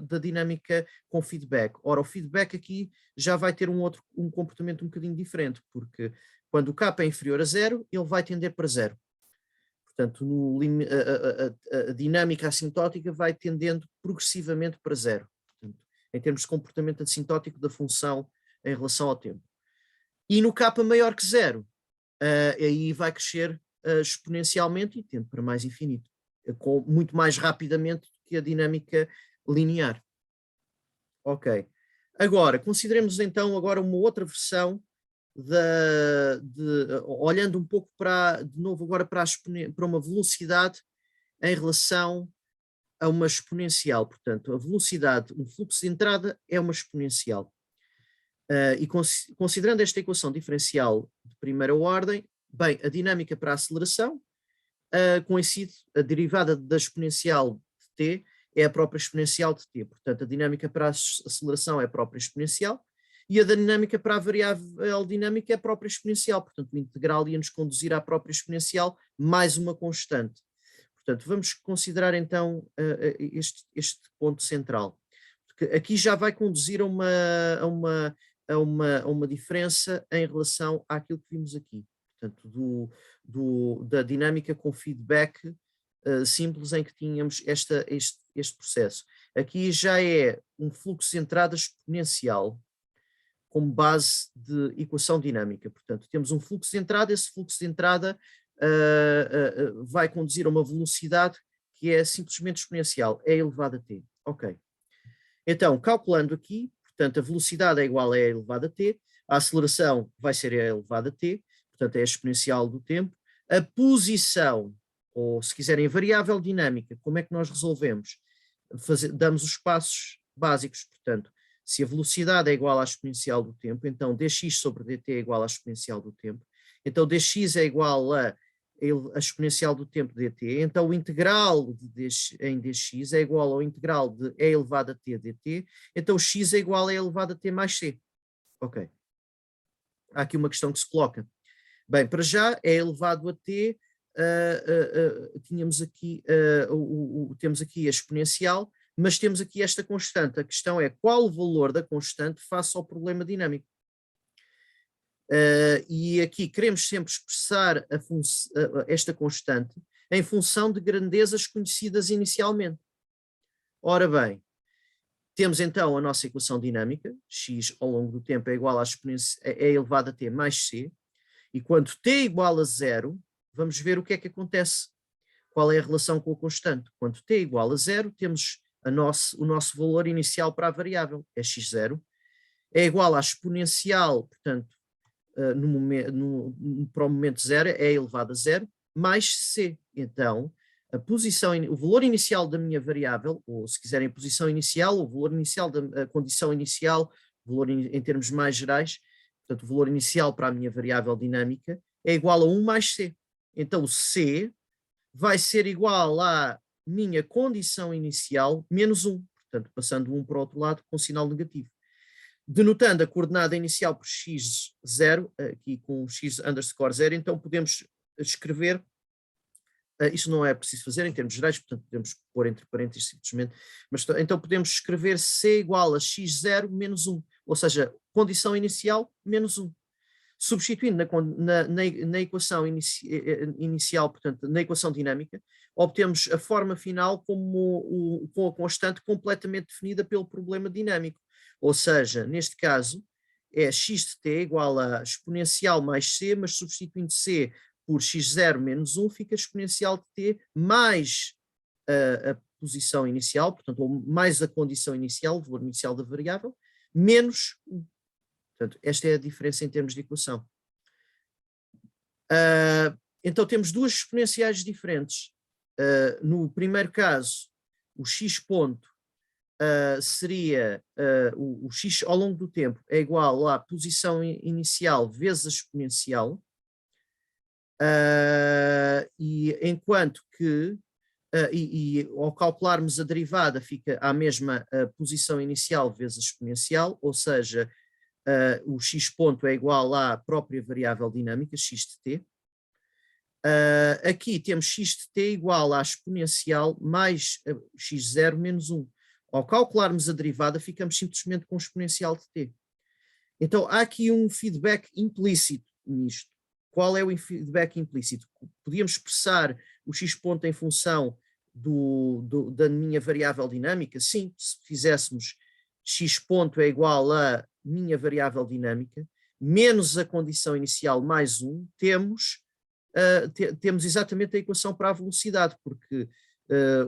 da dinâmica com feedback, ora, o feedback aqui já vai ter um comportamento um bocadinho diferente, porque quando o k é inferior a 0, ele vai tender para 0. Portanto, a dinâmica assintótica vai tendendo progressivamente para 0. Portanto, em termos de comportamento assintótico da função em relação ao tempo. E no k maior que 0, aí vai crescer exponencialmente e tende para mais infinito, muito mais rapidamente do que a dinâmica linear. Ok. Agora, consideremos então agora uma outra versão, olhando um pouco de novo agora para uma velocidade em relação a uma exponencial. Portanto, a velocidade, um fluxo de entrada é uma exponencial. E considerando esta equação diferencial de primeira ordem, bem, a dinâmica para a aceleração coincide, a derivada da exponencial de t é a própria exponencial de t, portanto a dinâmica para a aceleração é a própria exponencial e a dinâmica para a variável dinâmica é a própria exponencial, portanto o integral ia nos conduzir à própria exponencial mais uma constante. Portanto, vamos considerar então este ponto central, porque aqui já vai conduzir a uma diferença em relação àquilo que vimos aqui, portanto, da dinâmica com feedback simples em que tínhamos este processo. Aqui já é um fluxo de entrada exponencial como base de equação dinâmica. Portanto, temos um fluxo de entrada, esse fluxo de entrada vai conduzir a uma velocidade que é simplesmente exponencial, é elevado a t. Ok. Então, calculando aqui, portanto, a velocidade é igual a e elevado a t, a aceleração vai ser e elevado a t, portanto, é a exponencial do tempo. A posição, ou se quiserem, a variável dinâmica, como é que nós resolvemos? Damos os passos básicos, portanto, se a velocidade é igual à exponencial do tempo, então dx sobre dt é igual à exponencial do tempo, então dx é igual a exponencial do tempo dt, então o integral em dx é igual ao integral de e elevado a t dt, então x é igual a e elevado a t mais c. Ok. Há aqui uma questão que se coloca. Bem, para já é elevado a t, temos aqui a exponencial, mas temos aqui esta constante. A questão é qual o valor da constante face ao problema dinâmico. E aqui queremos sempre expressar esta constante em função de grandezas conhecidas inicialmente. Ora bem, temos então a nossa equação dinâmica, x ao longo do tempo é igual a é elevado a t mais c, e quando t é igual a 0, vamos ver o que é que acontece. Qual é a relação com a constante? Quando t é igual a 0, temos o nosso valor inicial para a variável, é x0, é igual à exponencial, portanto, para o momento 0 é elevado a 0, mais c. Então, o valor inicial da minha variável, ou se quiserem a posição inicial, o valor inicial da condição inicial, valor em termos mais gerais, portanto, o valor inicial para a minha variável dinâmica é igual a 1 mais c. Então, o c vai ser igual à minha condição inicial menos 1, portanto, passando 1 para o outro lado com sinal negativo. denotando a coordenada inicial por x0, aqui com x_0, então podemos escrever, isso não é preciso fazer em termos gerais, portanto podemos pôr entre parênteses simplesmente, mas então podemos escrever C igual a x0 menos 1, ou seja, condição inicial menos 1. Substituindo na equação inicial, portanto, na equação dinâmica, obtemos a forma final com a constante completamente definida pelo problema dinâmico. Ou seja, neste caso, é x de t igual a exponencial mais c, mas substituindo c por x0 menos 1, fica exponencial de t mais a posição inicial, portanto, ou mais a condição inicial, o valor inicial da variável, menos 1. Portanto, esta é a diferença em termos de equação. Então temos duas exponenciais diferentes. No primeiro caso, o x ponto seria o x ao longo do tempo é igual à posição inicial vezes a exponencial, e enquanto que ao calcularmos a derivada fica à mesma posição inicial vezes a exponencial, ou seja, o x ponto é igual à própria variável dinâmica, x de t. Aqui temos x de t igual à exponencial mais x0 menos 1. Ao calcularmos a derivada, ficamos simplesmente com o exponencial de t. Então, há aqui um feedback implícito nisto. Qual é o feedback implícito? Podíamos expressar o x ponto em função da minha variável dinâmica? Sim, se fizéssemos x ponto é igual a minha variável dinâmica, menos a condição inicial mais 1, temos exatamente a equação para a velocidade, porque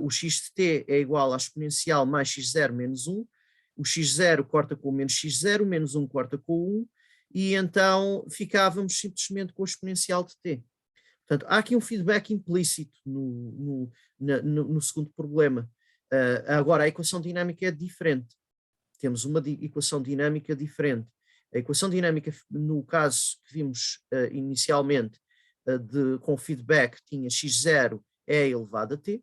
o x de t é igual à exponencial mais x0 menos 1, o x0 corta com o menos x0, menos 1 corta com o 1, e então ficávamos simplesmente com o exponencial de t. Portanto, há aqui um feedback implícito no segundo problema. Agora, a equação dinâmica é diferente. Temos uma equação dinâmica diferente. A equação dinâmica, no caso que vimos inicialmente, com feedback, tinha x0 é elevado a t.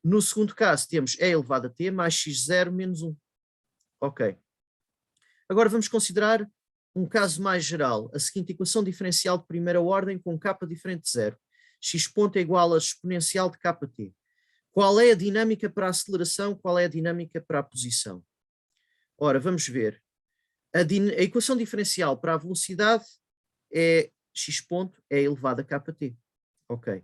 No segundo caso, temos e elevado a t mais x0 menos 1. Ok. Agora vamos considerar um caso mais geral, a seguinte equação diferencial de primeira ordem com k diferente de 0. X ponto é igual a exponencial de kt. Qual é a dinâmica para a aceleração? Qual é a dinâmica para a posição? Ora, vamos ver. A equação diferencial para a velocidade é x ponto é elevado a kt. Ok.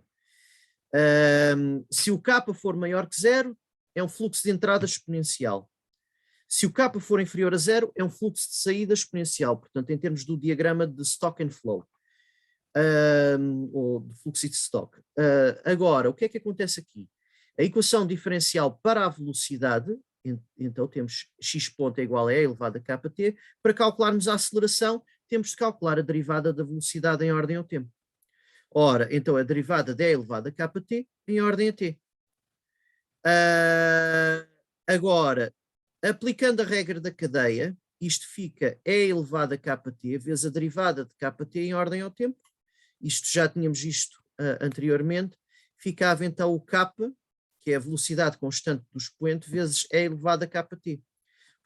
Se o k for maior que 0, é um fluxo de entrada exponencial. Se o k for inferior a 0, é um fluxo de saída exponencial, portanto, em termos do diagrama de stock and flow, ou de fluxo de stock. Agora, o que é que acontece aqui? A equação diferencial para a velocidade, então temos x ponto é igual a e elevado a kt, para calcularmos a aceleração, temos de calcular a derivada da velocidade em ordem ao tempo. Ora, então a derivada de e elevado a kt em ordem a t. Agora, aplicando a regra da cadeia, isto fica e elevado a kt vezes a derivada de kt em ordem ao tempo. Isto já tínhamos visto anteriormente. Ficava então o k, que é a velocidade constante do expoente, vezes e elevado a kt.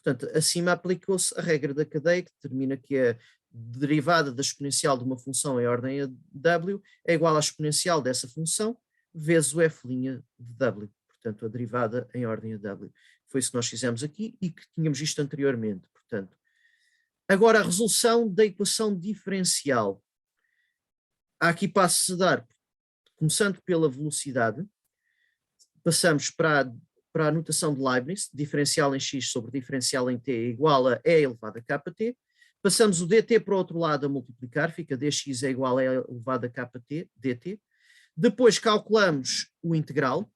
Portanto, acima aplicou-se a regra da cadeia, que determina que a derivada da exponencial de uma função em ordem a w é igual à exponencial dessa função vezes o f' de w. Portanto, a derivada em ordem a w. Foi isso que nós fizemos aqui e que tínhamos visto anteriormente. Portanto, agora a resolução da equação diferencial. Há aqui passos a dar. Começando pela velocidade, passamos para a notação de Leibniz, diferencial em x sobre diferencial em t é igual a e elevado a kt. Passamos o dt para o outro lado a multiplicar, fica dx é igual a e elevado a kt, dt. Depois calculamos o integral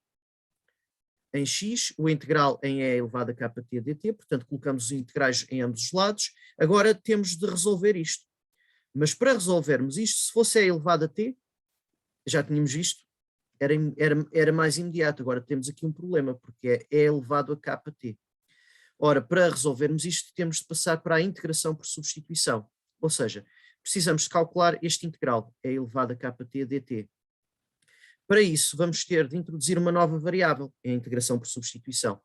em x, o integral em e elevado a kt dt, portanto colocamos os integrais em ambos os lados. Agora temos de resolver isto. Mas para resolvermos isto, se fosse e elevado a t, já tínhamos visto, era mais imediato. Agora temos aqui um problema, porque é e elevado a kt. Ora, para resolvermos isto, temos de passar para a integração por substituição. Ou seja, precisamos de calcular este integral, e elevado a kt dt. Para isso, vamos ter de introduzir uma nova variável, a integração por substituição.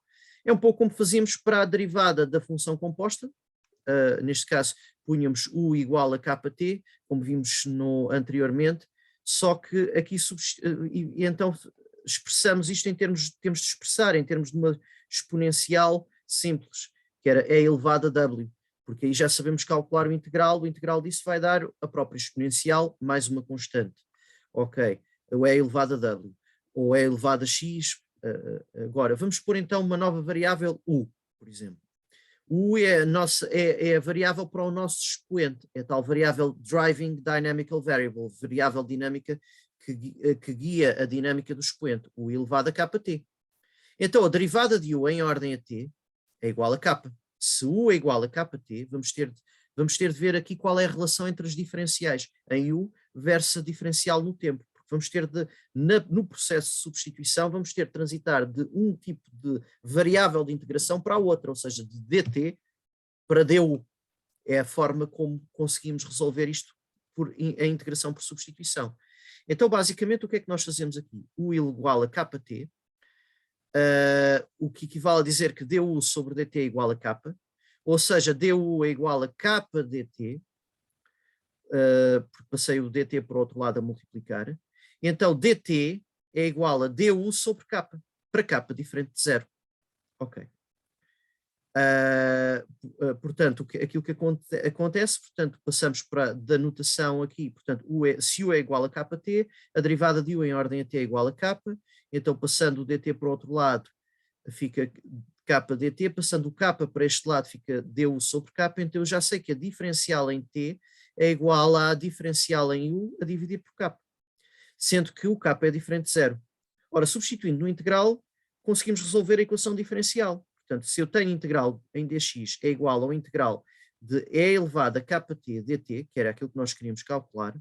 É um pouco como fazíamos para a derivada da função composta, neste caso punhamos U igual a KT, como vimos anteriormente, só que aqui e então expressamos isto temos de expressar em termos de uma exponencial simples, que era E elevado a W, porque aí já sabemos calcular o integral disso vai dar a própria exponencial mais uma constante. Ok, o E elevado a W, ou E elevado a X. Agora, vamos pôr então uma nova variável U, por exemplo. U é a variável para o nosso expoente, é a tal variável Driving Dynamical Variable, variável dinâmica que guia a dinâmica do expoente, U elevado a kt. Então, a derivada de U em ordem a t é igual a k. Se U é igual a kt, vamos ter de ver aqui qual é a relação entre as diferenciais em U versus a diferencial no tempo. Vamos ter no processo de substituição, vamos ter de transitar de um tipo de variável de integração para a outra, ou seja, de dt para du. É a forma como conseguimos resolver isto a integração por substituição. Então, basicamente, o que é que nós fazemos aqui? U igual a kt, o que equivale a dizer que du sobre dt é igual a k, ou seja, du é igual a k dt, porque passei o dt para o outro lado a multiplicar. Então, dt é igual a du sobre k, para k diferente de zero. Ok. Portanto, aquilo que acontece, portanto, passamos da notação aqui, portanto, se U é igual a kt, a derivada de U em ordem a t é igual a k, então passando o dt para o outro lado, fica k dt, passando o k para este lado fica du sobre k, então eu já sei que a diferencial em t é igual à diferencial em U a dividir por k, sendo que o k é diferente de zero. Ora, substituindo no integral, conseguimos resolver a equação diferencial. Portanto, se eu tenho integral em dx é igual ao integral de e elevado a kt dt, que era aquilo que nós queríamos calcular,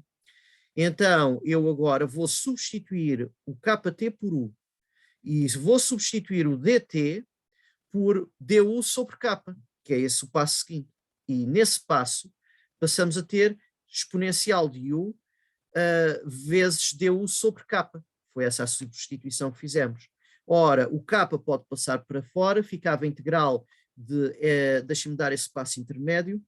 então eu agora vou substituir o kt por u e vou substituir o dt por du sobre k, que é esse o passo seguinte. E nesse passo passamos a ter exponencial de u vezes du sobre k. Foi essa a substituição que fizemos. Ora, o k pode passar para fora, ficava integral de, deixem-me dar esse passo intermédio,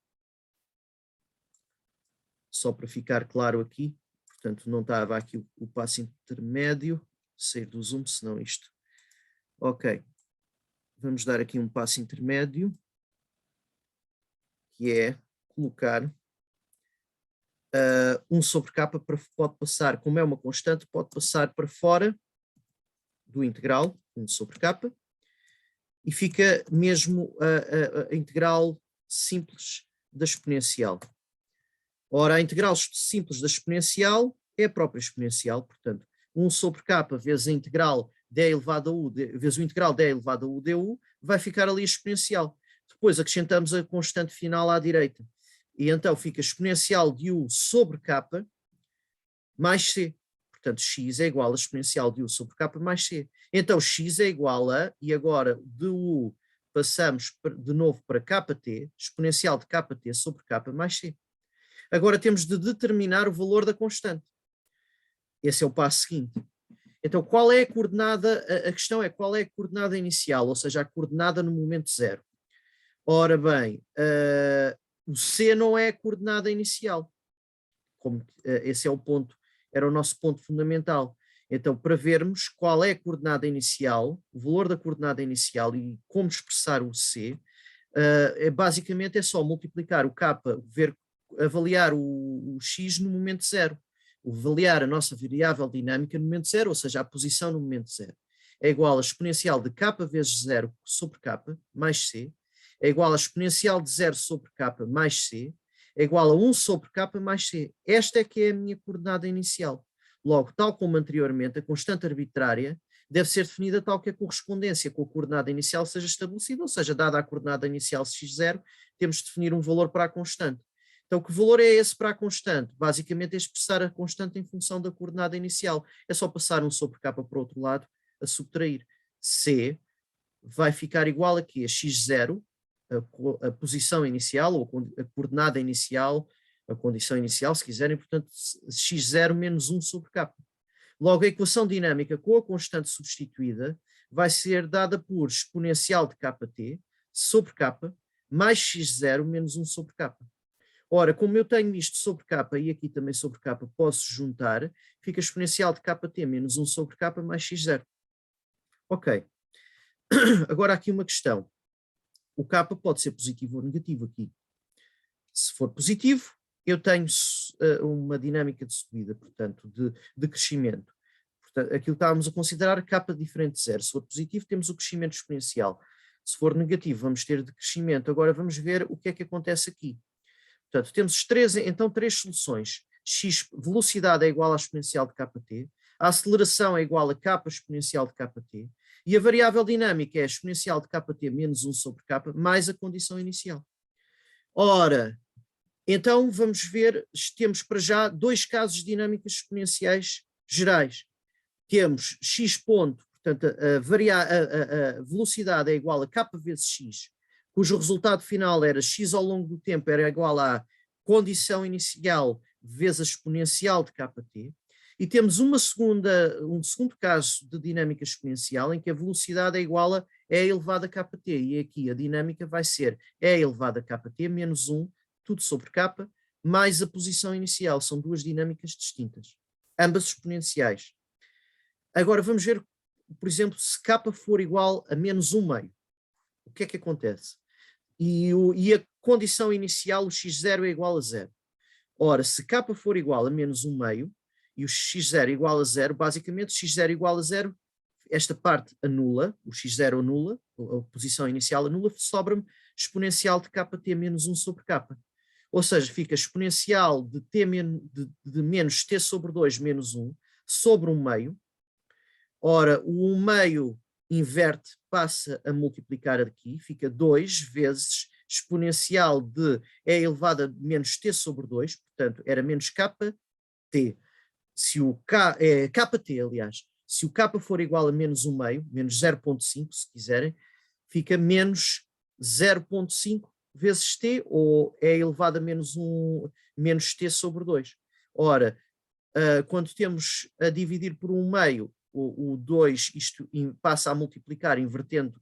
só para ficar claro aqui, portanto não estava aqui o passo intermédio, sair do zoom, senão isto. Ok, vamos dar aqui um passo intermédio, que é colocar 1 sobre k pode passar, como é uma constante, pode passar para fora do integral, 1 sobre k, e fica mesmo a integral simples da exponencial. Ora, a integral simples da exponencial é a própria exponencial, portanto, 1 sobre k vezes a integral d elevado a u, vezes o integral d elevado a u du, vai ficar ali a exponencial. Depois acrescentamos a constante final à direita. E então fica exponencial de u sobre k mais c. Portanto, x é igual a exponencial de u sobre k mais c. Então, x é igual a, e agora de u passamos de novo para kt, exponencial de kt sobre k mais c. Agora temos de determinar o valor da constante. Esse é o passo seguinte. Então, qual é a coordenada? A questão é qual é a coordenada inicial, ou seja, a coordenada no momento zero. Ora bem, o c não é a coordenada inicial. Esse é o ponto, era o nosso ponto fundamental. Então, para vermos qual é a coordenada inicial, o valor da coordenada inicial e como expressar o c, basicamente é só multiplicar o k, avaliar o x no momento zero, avaliar a nossa variável dinâmica no momento zero, ou seja, a posição no momento zero. É igual a exponencial de k vezes 0 sobre k mais c, é igual a exponencial de 0 sobre k mais c, é igual a 1 sobre k mais c. Esta é que é a minha coordenada inicial. Logo, tal como anteriormente, a constante arbitrária deve ser definida tal que a correspondência com a coordenada inicial seja estabelecida, ou seja, dada a coordenada inicial x0, temos de definir um valor para a constante. Então, que valor é esse para a constante? Basicamente é expressar a constante em função da coordenada inicial. É só passar 1 sobre k para o outro lado a subtrair. C vai ficar igual a quê? x0, a posição inicial, ou a coordenada inicial, a condição inicial, se quiserem, portanto, x0 menos 1 sobre k. Logo, a equação dinâmica com a constante substituída vai ser dada por exponencial de kt sobre k mais x0 menos 1 sobre k. Ora, como eu tenho isto sobre k e aqui também sobre k, posso juntar, fica exponencial de kt menos 1 sobre k mais x0. Ok. Agora aqui uma questão. O k pode ser positivo ou negativo aqui. Se for positivo, eu tenho uma dinâmica de subida, portanto, de crescimento. Portanto, aquilo que estávamos a considerar k diferente de zero. Se for positivo, temos o crescimento exponencial. Se for negativo, vamos ter decrescimento. Agora vamos ver o que é que acontece aqui. Portanto, temos três soluções. X, velocidade é igual à exponencial de kt, a aceleração é igual a k exponencial de kt, e a variável dinâmica é a exponencial de kt menos 1 sobre k, mais a condição inicial. Ora, então vamos ver, temos para já dois casos de dinâmicas exponenciais gerais. Temos x ponto, portanto a velocidade é igual a k vezes x, cujo resultado final era x ao longo do tempo era igual à condição inicial vezes a exponencial de kt, e temos um segundo caso de dinâmica exponencial em que a velocidade é igual a E elevado a kt, e aqui a dinâmica vai ser E elevado a kt menos 1, tudo sobre k, mais a posição inicial. São duas dinâmicas distintas, ambas exponenciais. Agora vamos ver, por exemplo, se k for igual a menos 1 meio. O que é que acontece? E a condição inicial, o x0 é igual a 0. Ora, se k for igual a menos 1 meio, e o x0 igual a 0, basicamente o x0 igual a 0, esta parte anula, o x0 anula, a posição inicial anula, sobra-me exponencial de kt menos 1 sobre k. Ou seja, fica exponencial de, de menos t sobre 2 menos 1 sobre 1 meio. Ora, o 1 meio inverte, passa a multiplicar aqui, fica 2 vezes exponencial de E elevado a menos t sobre 2, portanto, era menos kt. Se o kt, aliás, se o k for igual a menos 1 meio, menos 0,5, se quiserem, fica menos 0,5 vezes t, ou é elevado a menos t sobre 2. Ora, quando temos a dividir por 1 meio, o 2 isto passa a multiplicar invertendo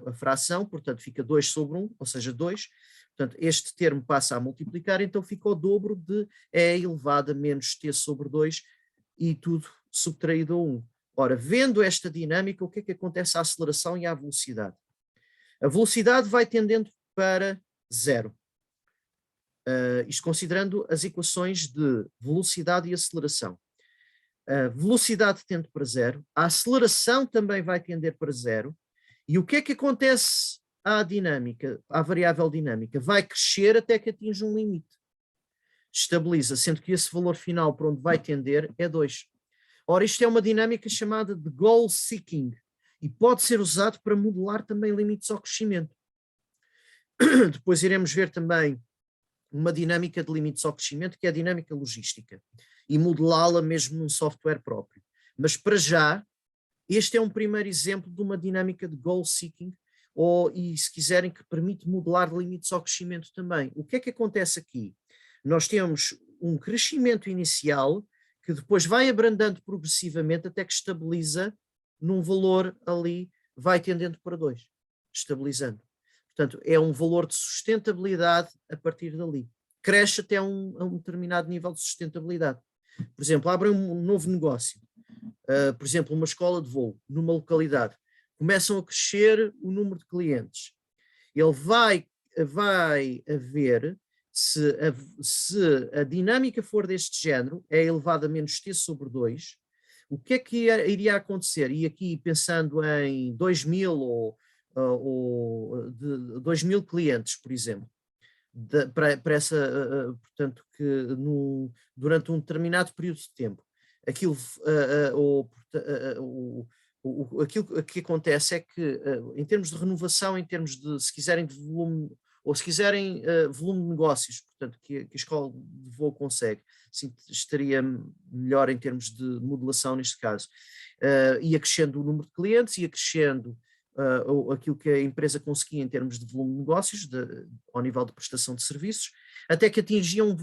a fração, portanto fica 2 sobre 1, ou seja, 2. Portanto, este termo passa a multiplicar, então fica o dobro de E elevado a menos t sobre 2 e tudo subtraído a 1. Ora, vendo esta dinâmica, o que é que acontece à aceleração e à velocidade? A velocidade vai tendendo para zero. Isto considerando as equações de velocidade e aceleração. A velocidade tende para zero, a aceleração também vai tender para zero, e o que é que acontece à dinâmica, à variável dinâmica? Vai crescer até que atinja um limite. Estabiliza, sendo que esse valor final para onde vai tender é 2. Ora, isto é uma dinâmica chamada de goal seeking, e pode ser usado para modelar também limites ao crescimento. Depois iremos ver também uma dinâmica de limites ao crescimento, que é a dinâmica logística, e modelá-la mesmo num software próprio. Mas para já, este é um primeiro exemplo de uma dinâmica de goal seeking, e se quiserem que permite modelar limites ao crescimento também. O que é que acontece aqui? Nós temos um crescimento inicial que depois vai abrandando progressivamente até que estabiliza num valor ali, vai tendendo para 2, estabilizando. Portanto, é um valor de sustentabilidade a partir dali. Cresce até a um determinado nível de sustentabilidade. Por exemplo, abrem um novo negócio, por exemplo, uma escola de voo, numa localidade. Começam a crescer o número de clientes. Ele vai haver, se a dinâmica for deste género, é elevada a menos t sobre 2, o que é que iria acontecer? E aqui pensando em 2.000 ou de 2.000 clientes, por exemplo, para essa, portanto, que durante um determinado período de tempo, aquilo, aquilo que acontece é que, em termos de renovação, em termos de, se quiserem, de volume, ou se quiserem, volume de negócios, portanto, que a escola de voo consegue, assim, estaria melhor em termos de modelação neste caso. Ia crescendo o número de clientes, ia crescendo aquilo que a empresa conseguia em termos de volume de negócios, ao nível de prestação de serviços, até que atingia um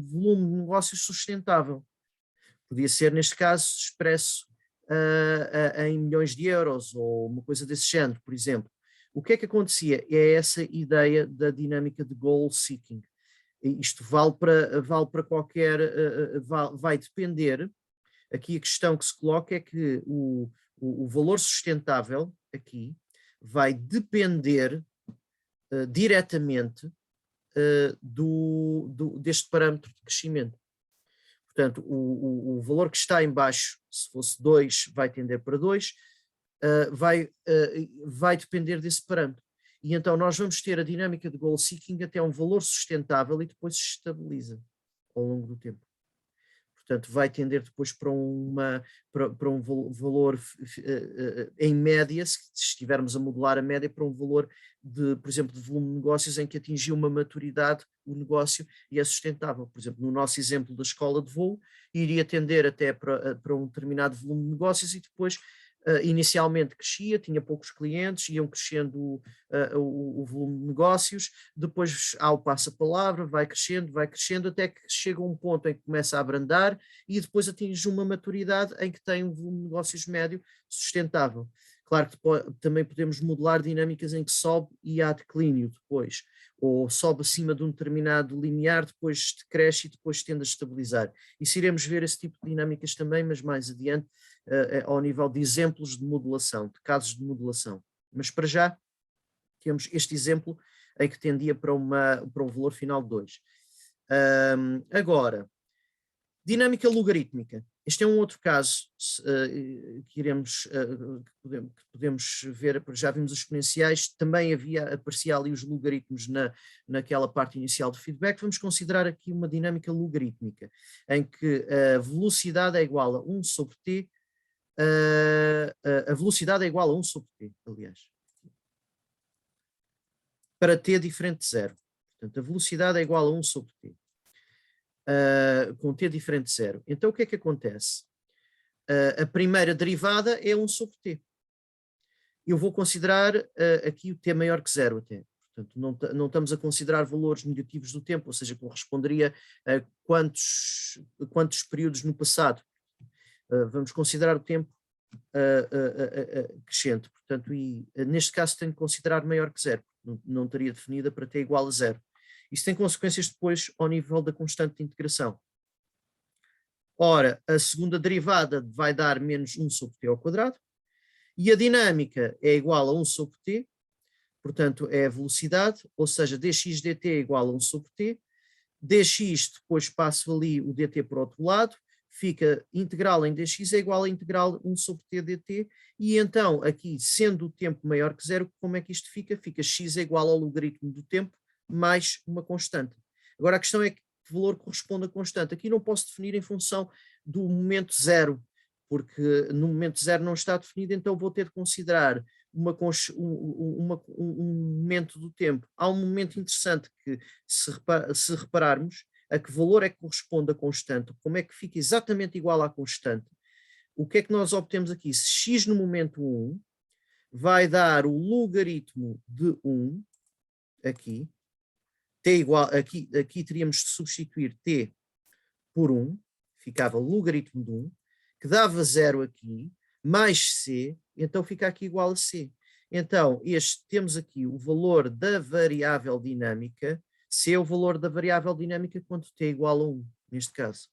volume de negócios sustentável. Podia ser, neste caso, expresso em milhões de euros, ou uma coisa desse género, por exemplo. O que é que acontecia? É essa ideia da dinâmica de goal seeking. Isto vale para qualquer, vai depender, aqui a questão que se coloca é que o valor sustentável aqui vai depender diretamente deste parâmetro de crescimento. Portanto, o valor que está em baixo, se fosse 2, vai tender para 2, vai depender desse parâmetro. E então nós vamos ter a dinâmica de goal seeking até um valor sustentável e depois se estabiliza ao longo do tempo. Portanto, vai tender depois para um valor, em média, se estivermos a modelar a média, para um valor de, por exemplo, de volume de negócios em que atingiu uma maturidade o negócio e é sustentável. Por exemplo, no nosso exemplo da escola de voo, iria tender até para um determinado volume de negócios e depois inicialmente crescia, tinha poucos clientes, iam crescendo o volume de negócios, depois há o passa-palavra, vai crescendo, até que chega a um ponto em que começa a abrandar e depois atinge uma maturidade em que tem um volume de negócios médio sustentável. Claro que também podemos modelar dinâmicas em que sobe e há declínio depois, ou sobe acima de um determinado limiar, depois cresce e depois tende a estabilizar. Isso iremos ver esse tipo de dinâmicas também, mas mais adiante, ao nível de exemplos de modulação, de casos de modulação. Mas para já temos este exemplo em que tendia para um valor final de 2. Agora, dinâmica logarítmica. Este é um outro caso que podemos ver, já vimos os exponenciais, também aparecia ali os logaritmos naquela parte inicial do feedback. Vamos considerar aqui uma dinâmica logarítmica, em que a velocidade é igual a 1 sobre t, a velocidade é igual a 1 sobre t, aliás, para t diferente de 0. Portanto, a velocidade é igual a 1 sobre t. Com t diferente de 0. Então o que é que acontece? A primeira derivada é 1 sobre t. Eu vou considerar aqui o t maior que 0 até. Portanto, não estamos a considerar valores negativos do tempo, ou seja, corresponderia a quantos períodos no passado. Vamos considerar o tempo crescente. Portanto, neste caso tenho que considerar maior que 0. Não estaria definida para t igual a 0. Isso tem consequências depois ao nível da constante de integração. Ora, a segunda derivada vai dar menos 1 sobre t ao quadrado, e a dinâmica é igual a 1 sobre t, portanto é a velocidade, ou seja, dx dt é igual a 1 sobre t, dx depois passo ali o dt para o outro lado, fica integral em dx é igual a integral 1 sobre t dt, e então aqui, sendo o tempo maior que 0, como é que isto fica? Fica x é igual ao logaritmo do tempo mais uma constante. Agora a questão é que valor corresponde a constante. Aqui não posso definir em função do momento 0, porque no momento 0 não está definido, então vou ter de considerar um momento do tempo. Há um momento interessante que, se repararmos, a que valor é que corresponde a constante, como é que fica exatamente igual à constante, o que é que nós obtemos aqui? Se x no momento 1 vai dar o logaritmo de 1, aqui, t igual, aqui teríamos de substituir t por 1, ficava logaritmo de 1, que dava 0 aqui, mais c, então fica aqui igual a c. Então, temos aqui o valor da variável dinâmica, c é o valor da variável dinâmica quando t é igual a 1, neste caso.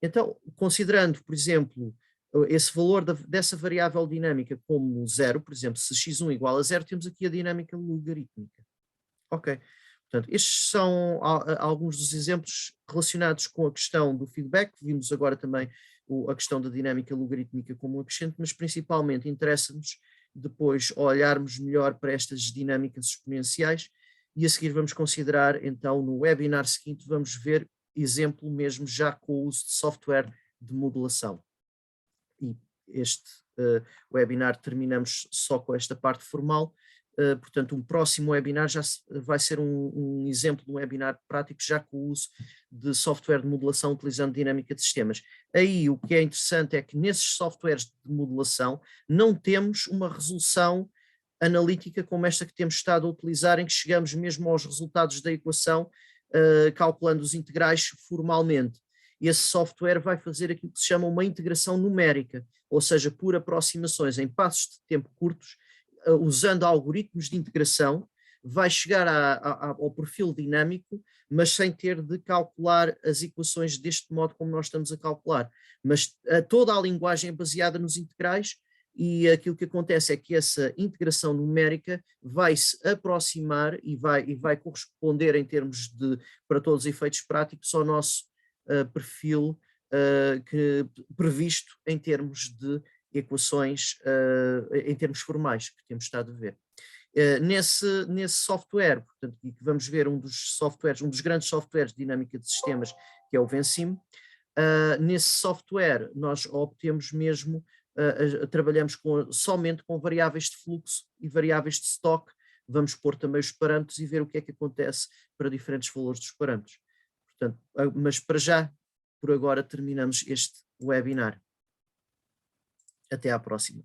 Então, considerando, por exemplo, esse valor dessa variável dinâmica como 0, por exemplo, se x1 igual a 0, temos aqui a dinâmica logarítmica. Ok. Portanto, estes são alguns dos exemplos relacionados com a questão do feedback. Vimos agora também a questão da dinâmica logarítmica como um acrescente, mas principalmente interessa-nos depois olharmos melhor para estas dinâmicas exponenciais e a seguir vamos considerar, então, no webinar seguinte, vamos ver exemplo mesmo já com o uso de software de modulação. E este webinar terminamos só com esta parte formal. Portanto, um próximo webinar já vai ser um exemplo de um webinar prático já com o uso de software de modulação utilizando dinâmica de sistemas. Aí o que é interessante é que nesses softwares de modulação não temos uma resolução analítica como esta que temos estado a utilizar, em que chegamos mesmo aos resultados da equação calculando os integrais formalmente. Esse software vai fazer aquilo que se chama uma integração numérica, ou seja, por aproximações em passos de tempo curtos, usando algoritmos de integração, vai chegar ao perfil dinâmico, mas sem ter de calcular as equações deste modo como nós estamos a calcular. Mas toda a linguagem é baseada nos integrais, e aquilo que acontece é que essa integração numérica vai se aproximar e vai corresponder em termos de, para todos os efeitos práticos, ao nosso perfil previsto em termos de equações, em termos formais que temos estado a ver. Nesse software, portanto, que vamos ver um dos grandes softwares de dinâmica de sistemas, que é o Vensim. Nesse software nós obtemos mesmo, trabalhamos somente com variáveis de fluxo e variáveis de stock. Vamos pôr também os parâmetros e ver o que é que acontece para diferentes valores dos parâmetros. Portanto, mas para já, por agora, terminamos este webinar. Até à próxima.